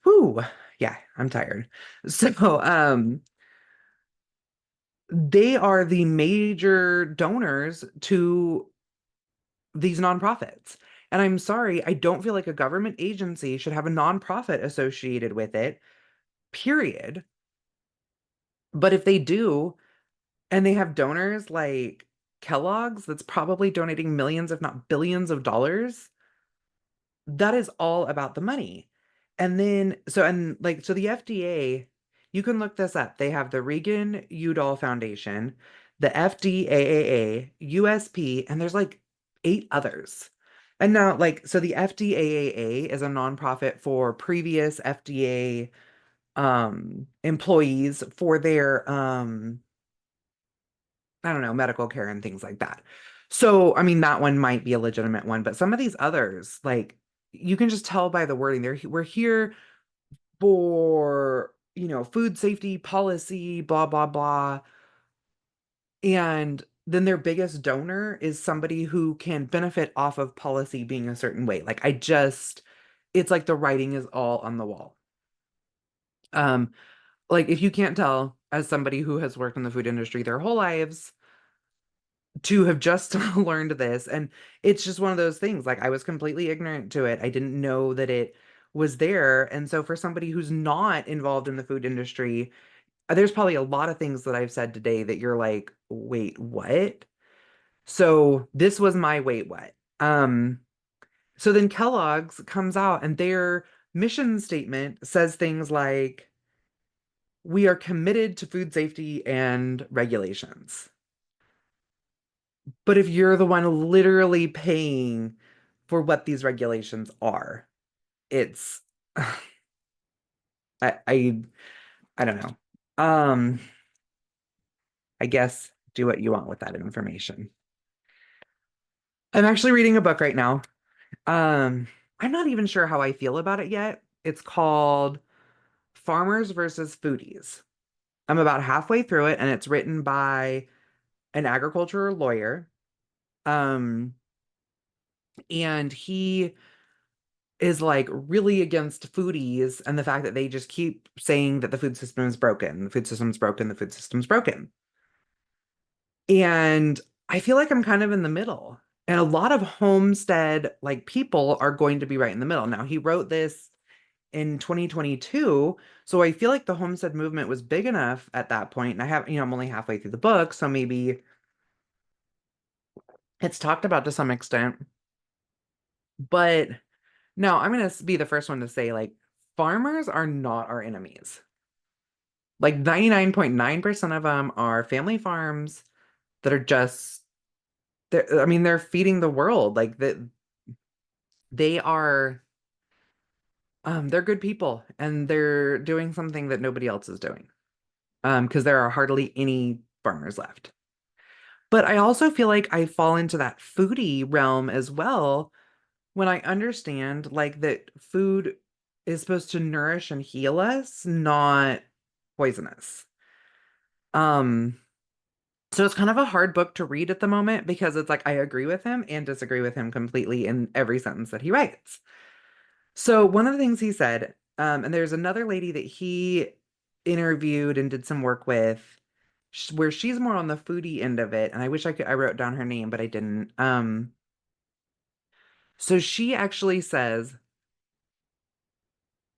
Whoo, yeah, I'm tired. So, they are the major donors to these nonprofits. And I'm sorry, I don't feel like a government agency should have a nonprofit associated with it, period. But if they do, and they have donors like Kellogg's that's probably donating millions, if not billions of dollars, that is all about the money. And then, so the FDA, you can look this up. They have the Reagan Udall Foundation, the FDAAA, USP, and there's like eight others. And now, like, so the FDAAA is a nonprofit for previous FDA employees for their I don't know, medical care and things like that. So, I mean, that one might be a legitimate one, but some of these others, like, you can just tell by the wording. We're here for, food safety policy, blah, blah, blah. And then their biggest donor is somebody who can benefit off of policy being a certain way. Like, it's like the writing is all on the wall. Um, like if you can't tell, as somebody who has worked in the food industry their whole lives, to have just learned this. And it's just one of those things. Like I was completely ignorant to it. I didn't know that it was there. And so for somebody who's not involved in the food industry, there's probably a lot of things that I've said today that you're like, wait, what? So this was my wait, what? So then Kellogg's comes out and their mission statement says things like, we are committed to food safety and regulations. But if you're the one literally paying for what these regulations are, it's I I, I don't know. Um, I guess do what you want with that information. I'm actually reading a book right now. Um, I'm not even sure how I feel about it yet. It's called Farmers versus Foodies. I'm about halfway through it, and it's written by an agriculture lawyer. Um, and he is like really against foodies and the fact that they just keep saying that the food system is broken, the food system's broken, the food system's broken. And I feel like I'm kind of in the middle. And a lot of homestead like people are going to be right in the middle. Now, he wrote this in 2022, so I feel like the homestead movement was big enough at that point. And I'm only halfway through the book, so maybe it's talked about to some extent. But no, I'm going to be the first one to say like farmers are not our enemies. Like 99.9% of them are family farms that are I mean, they're feeding the world. Like that they are they're good people and they're doing something that nobody else is doing. Because there are hardly any farmers left. But I also feel like I fall into that foodie realm as well when I understand like that food is supposed to nourish and heal us, not poison us. Um, so it's kind of a hard book to read at the moment because it's like I agree with him and disagree with him completely in every sentence that he writes. So one of the things he said, and there's another lady that he interviewed and did some work with, where she's more on the foodie end of it, and I wish I wrote down her name, but I didn't. So she actually says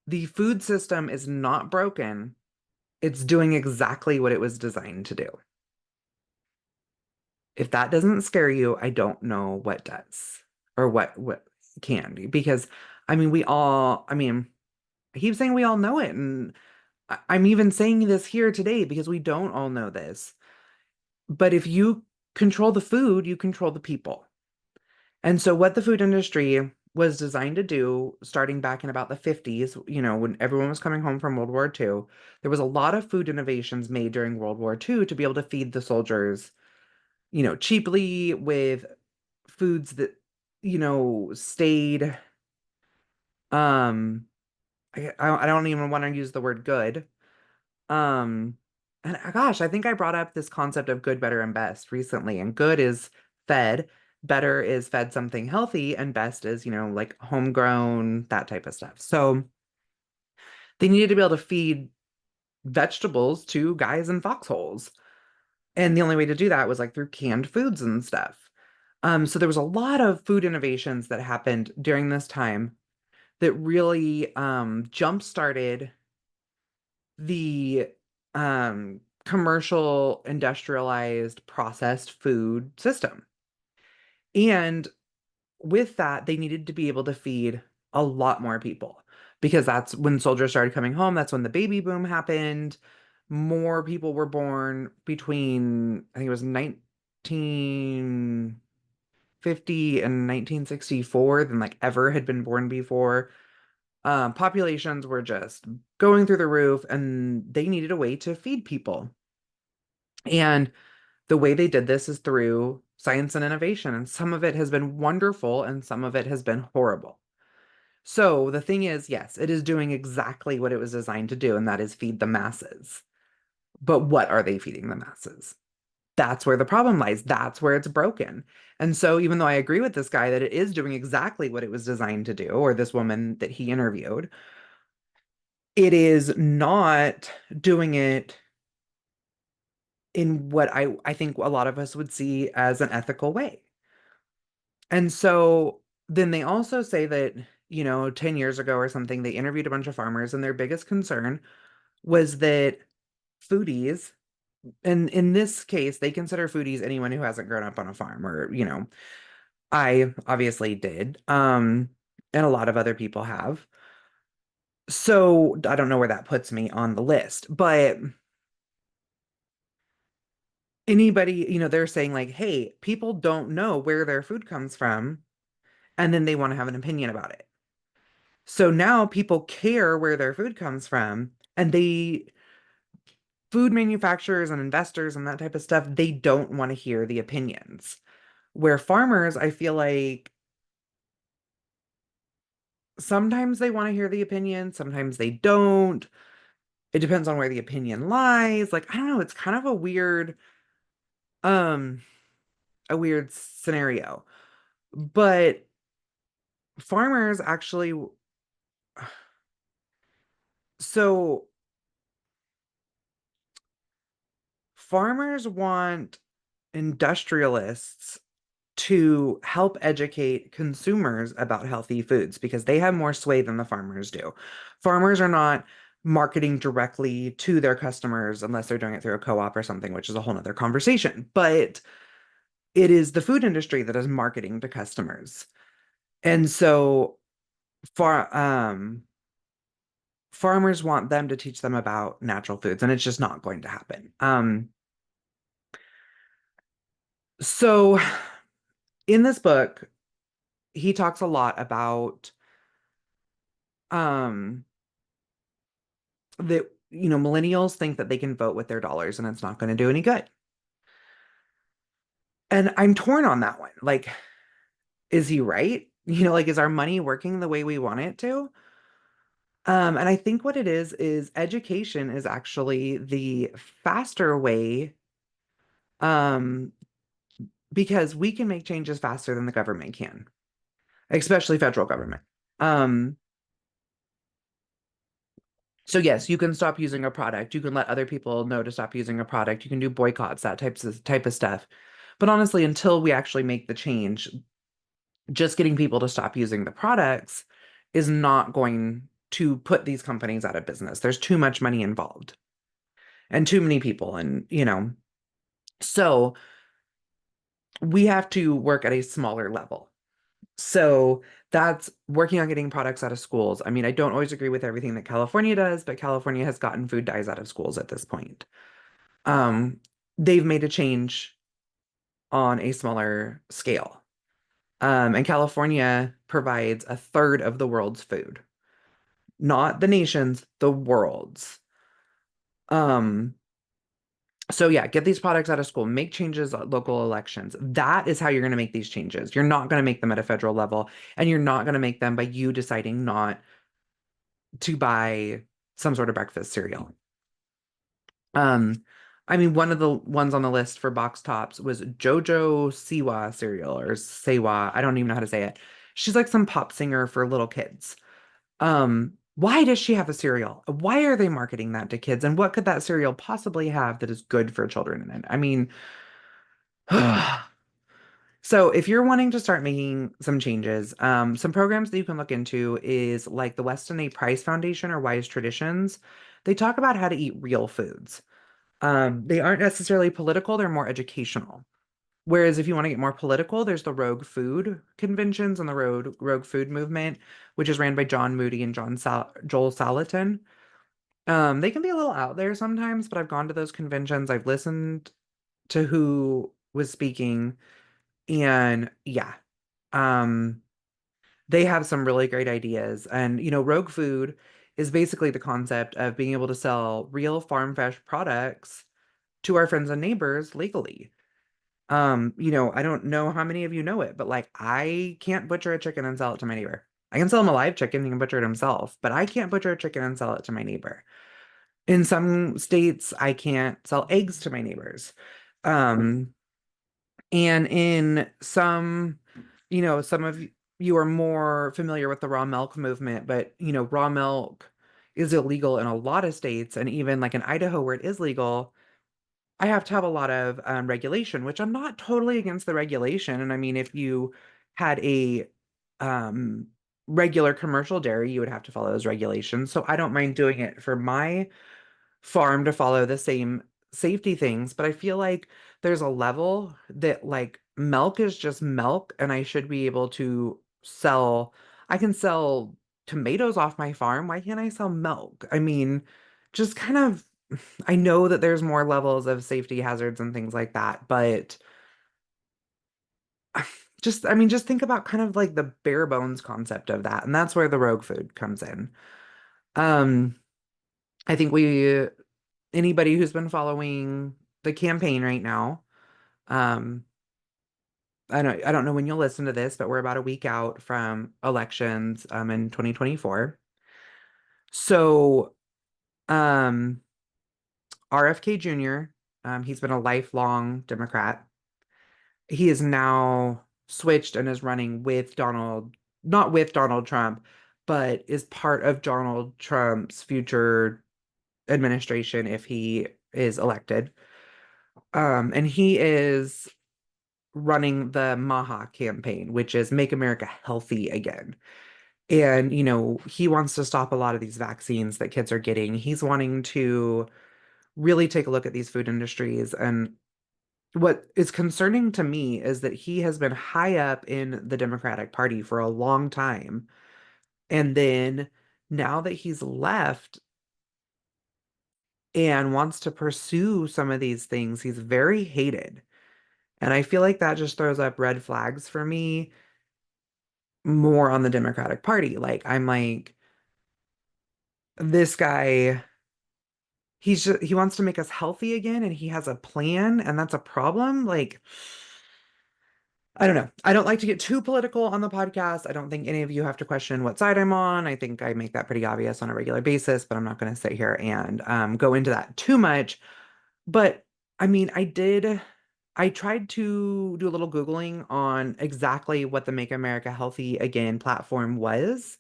the food system is not broken. It's doing exactly what it was designed to do. If that doesn't scare you, I don't know what does or what can be. Because I mean, I keep saying we all know it, and I'm even saying this here today because we don't all know this. But if you control the food, you control the people. And so what the food industry was designed to do, starting back in about the 50s, when everyone was coming home from World War II, there was a lot of food innovations made during World War II to be able to feed the soldiers, cheaply with foods that, stayed, um, I don't even want to use the word good. Um, and gosh, I think I brought up this concept of good, better, and best recently. And good is fed, better is fed something healthy, and best is, like homegrown, that type of stuff. So they needed to be able to feed vegetables to guys in foxholes. And the only way to do that was like through canned foods and stuff. So there was a lot of food innovations that happened during this time that really jump-started the commercial industrialized processed food system. And with that, they needed to be able to feed a lot more people because that's when soldiers started coming home. That's when the baby boom happened. More people were born between, I think it was 1950 and 1964 than like ever had been born before. Populations were just going through the roof and they needed a way to feed people. And the way they did this is through science and innovation. And some of it has been wonderful and some of it has been horrible. So the thing is, yes, it is doing exactly what it was designed to do, and that is feed the masses. But what are they feeding the masses? That's where the problem lies. That's where it's broken. And so, even though I agree with this guy that it is doing exactly what it was designed to do, or this woman that he interviewed, it is not doing it in what I think a lot of us would see as an ethical way. And so then they also say that, 10 years ago or something, they interviewed a bunch of farmers, and their biggest concern was that foodies, and in this case, they consider foodies anyone who hasn't grown up on a farm, or, I obviously did. And a lot of other people have. So I don't know where that puts me on the list, but anybody, they're saying like, hey, people don't know where their food comes from, and then they want to have an opinion about it. So now people care where their food comes from, and food manufacturers and investors and that type of stuff, they don't want to hear the opinions. Where farmers, I feel like sometimes they want to hear the opinion, sometimes they don't. It depends on where the opinion lies. Like, I don't know, it's kind of um, a weird scenario. But farmers actually, so farmers want industrialists to help educate consumers about healthy foods because they have more sway than the farmers do. Farmers are not marketing directly to their customers unless they're doing it through a co-op or something, which is a whole nother conversation. But it is the food industry that is marketing to customers. And so far farmers want them to teach them about natural foods, and it's just not going to happen. So in this book, he talks a lot about um that millennials think that they can vote with their dollars and it's not going to do any good. And I'm torn on that one. Like, is he right? Like, is our money working the way we want it to? And I think what it is education is actually the faster way, um, because we can make changes faster than the government can, especially federal government. Um, So yes, you can stop using a product. You can let other people know to stop using a product. You can do boycotts, that type of stuff. But honestly, until we actually make the change, just getting people to stop using the products is not going to put these companies out of business. There's too much money involved and too many people. And so we have to work at a smaller level. So that's working on getting products out of schools. I mean, I don't always agree with everything that California does, but California has gotten food dyes out of schools at this point. Um, they've made a change on a smaller scale. And California provides a third of the world's food, not the nation's, the world's. Um, so yeah, get these products out of school, make changes at local elections. That is how you're going to make these changes. You're not going to make them at a federal level, and you're not going to make them by you deciding not to buy some sort of breakfast cereal. Um, I mean, one of the ones on the list for BoxTops was Jojo Siwa cereal or Sewa. I don't even know how to say it. She's like some pop singer for little kids. Why does she have a cereal? Why are they marketing that to kids? And what could that cereal possibly have that is good for children in it? I mean, so if you're wanting to start making some changes, some programs that you can look into is like the Weston A. Price Foundation or Wise Traditions. They talk about how to eat real foods. They aren't necessarily political, they're more educational. Whereas if you want to get more political, there's the Rogue Food conventions and the Rogue Food movement, which is ran by John Moody and Joel Salatin. They can be a little out there sometimes, but I've gone to those conventions. I've listened to who was speaking, and yeah, um, they have some really great ideas. And Rogue Food is basically the concept of being able to sell real farm fresh products to our friends and neighbors legally. I don't know how many of you know it, but like I can't butcher a chicken and sell it to my neighbor. I can sell him a live chicken, he can butcher it himself, but I can't butcher a chicken and sell it to my neighbor. In some states, I can't sell eggs to my neighbors. Um, and in some of you are more familiar with the raw milk movement, but raw milk is illegal in a lot of states, and even like in Idaho where it is legal, I have to have a lot of regulation, which I'm not totally against the regulation. And I mean, if you had a um, regular commercial dairy, you would have to follow those regulations. So I don't mind doing it for my farm to follow the same safety things. But I feel like there's a level that like milk is just milk, and I should be able to I can sell tomatoes off my farm. Why can't I sell milk? I mean, just kind of I know that there's more levels of safety hazards and things like that, but I mean, just think about kind of like the bare bones concept of that, and that's where the rogue food comes in. Um, I think anybody who's been following the campaign right now, um, I don't know when you'll listen to this, but we're about a week out from elections, in 2024. So, um, RFK Jr., he's been a lifelong Democrat. He is now switched and is running not with Donald Trump, but is part of Donald Trump's future administration if he is elected. And he is running the MAHA campaign, which is Make America Healthy Again. And, he wants to stop a lot of these vaccines that kids are getting. He's wanting to really take a look at these food industries. And what is concerning to me is that he has been high up in the Democratic Party for a long time. And then now that he's left and wants to pursue some of these things, he's very hated. And I feel like that just throws up red flags for me more on the Democratic Party. Like, I'm like, this guy, he wants to make us healthy again and he has a plan, and that's a problem. Like, I don't know. I don't like to get too political on the podcast. I don't think any of you have to question what side I'm on. I think I make that pretty obvious on a regular basis, but I'm not going to sit here and go into that too much. But I mean, I tried to do a little Googling on exactly what the Make America Healthy Again platform was.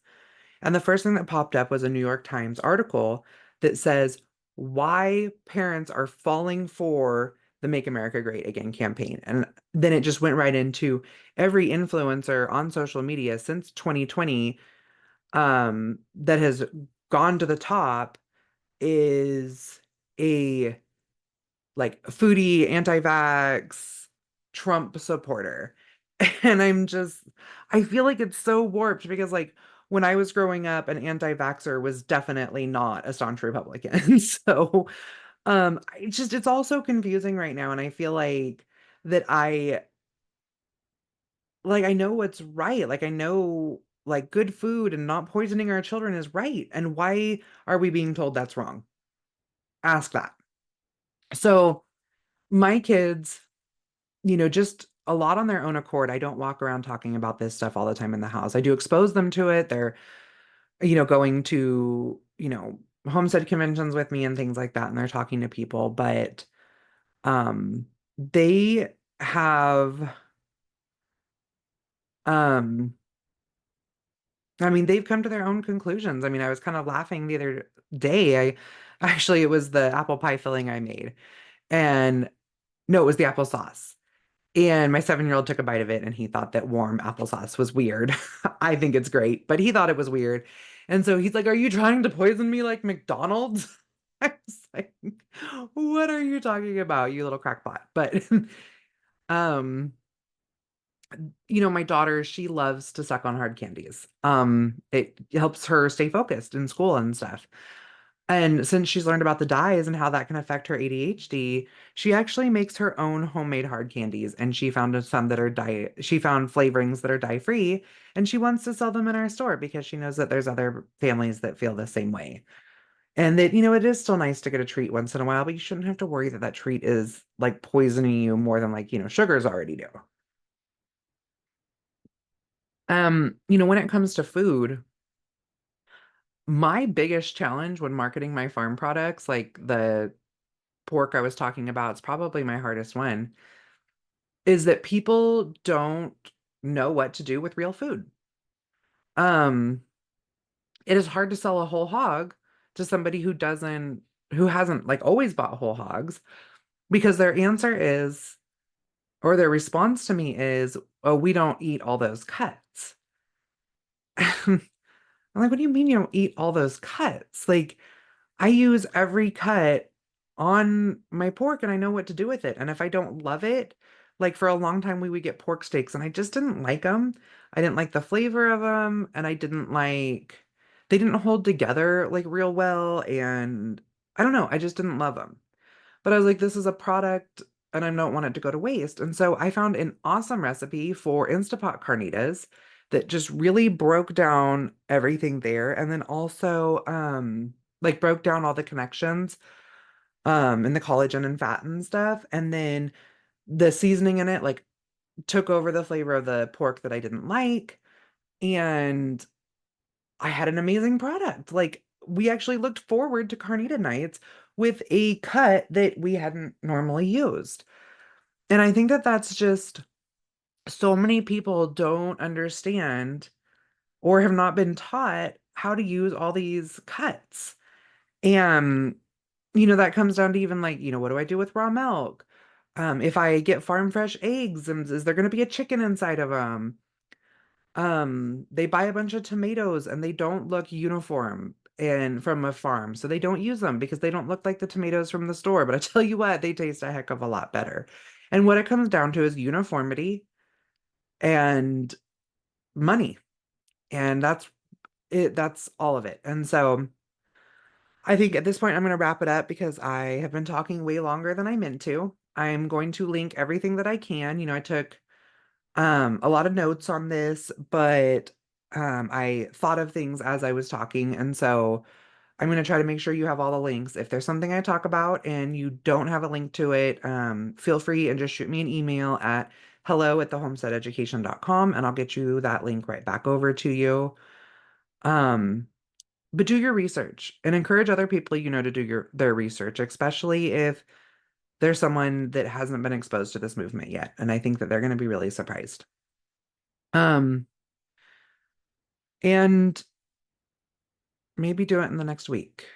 And the first thing that popped up was a New York Times article that says why parents are falling for the Make America Great Again campaign. And then it just went right into every influencer on social media since 2020 that has gone to the top is a like foodie, anti-vax, Trump supporter. And I feel like it's so warped because like when I was growing up, an anti-vaxxer was definitely not a staunch Republican. So it's all so confusing right now. And I feel that I know what's right. Like I know like good food and not poisoning our children is right. And why are we being told that's wrong? Ask that. So my kids, just a lot on their own accord. I don't walk around talking about this stuff all the time in the house. I do expose them to it. They're, going to, homestead conventions with me and things like that, and they're talking to people, but they have um I mean, they've come to their own conclusions. I mean, I was kind of laughing the other day. It was the apple pie filling I made. And no, it was the applesauce. And my 7-year-old took a bite of it and he thought that warm applesauce was weird. I think it's great, but he thought it was weird. And so he's like, "Are you trying to poison me like McDonald's?" I was like, "What are you talking about, you little crackpot?" But um, my daughter, she loves to suck on hard candies. It helps her stay focused in school and stuff. And since she's learned about the dyes and how that can affect her ADHD, she actually makes her own homemade hard candies. And she found flavorings that are dye-free, and she wants to sell them in our store because she knows that there's other families that feel the same way. And that, it is still nice to get a treat once in a while, but you shouldn't have to worry that that treat is like poisoning you more than like, sugars already do. When it comes to food, my biggest challenge when marketing my farm products, like the pork I was talking about, it's probably my hardest one, is that people don't know what to do with real food. Um, it is hard to sell a whole hog to somebody who hasn't like always bought whole hogs because their answer is, or their response to me is, "Oh, we don't eat all those cuts." I'm like, "What do you mean you don't eat all those cuts?" Like, I use every cut on my pork and I know what to do with it. And if I don't love it, like for a long time, we would get pork steaks and I just didn't like them. I didn't like the flavor of them and they didn't hold together like real well. And I don't know, I just didn't love them. But I was like, this is a product and I don't want it to go to waste. And so I found an awesome recipe for Instapot carnitas that just really broke down everything there. And then also, like broke down all the connections, in the collagen and fat and stuff. And then the seasoning in it, like took over the flavor of the pork that I didn't like. And I had an amazing product. Like we actually looked forward to carnita nights with a cut that we hadn't normally used. And I think that that's just so many people don't understand or have not been taught how to use all these cuts. And, that comes down to even like, what do I do with raw milk? If I get farm fresh eggs, is there going to be a chicken inside of them? They buy a bunch of tomatoes and they don't look uniform and from a farm. So they don't use them because they don't look like the tomatoes from the store. But I tell you what, they taste a heck of a lot better. And what it comes down to is uniformity and money. And that's it. That's all of it. And so I think at this point, I'm going to wrap it up because I have been talking way longer than I meant to. I'm going to link everything that I can. I took a lot of notes on this, but I thought of things as I was talking. And so I'm going to try to make sure you have all the links. If there's something I talk about and you don't have a link to it, feel free and just shoot me an email at hello@thehomesteadeducation.com and I'll get you that link right back over to you. Um, but do your research and encourage other people to do their research, especially if there's someone that hasn't been exposed to this movement yet. And I think that they're going to be really surprised. Um, and maybe do it in the next week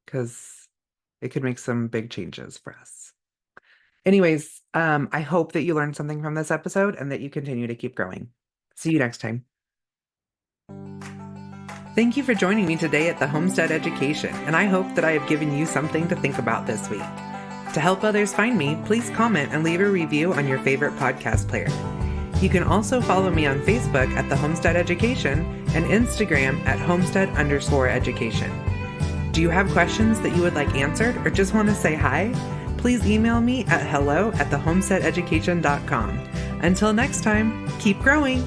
because it could make some big changes for us. Anyways, I hope that you learned something from this episode and that you continue to keep growing. See you next time. Thank you for joining me today at the Homestead Education, and I hope that I have given you something to think about this week. To help others find me, please comment and leave a review on your favorite podcast player. You can also follow me on Facebook at the Homestead Education and Instagram at homestead_education. Do you have questions that you would like answered or just want to say hi? Please email me at hello@thehomesteadeducation.com. Until next time, keep growing!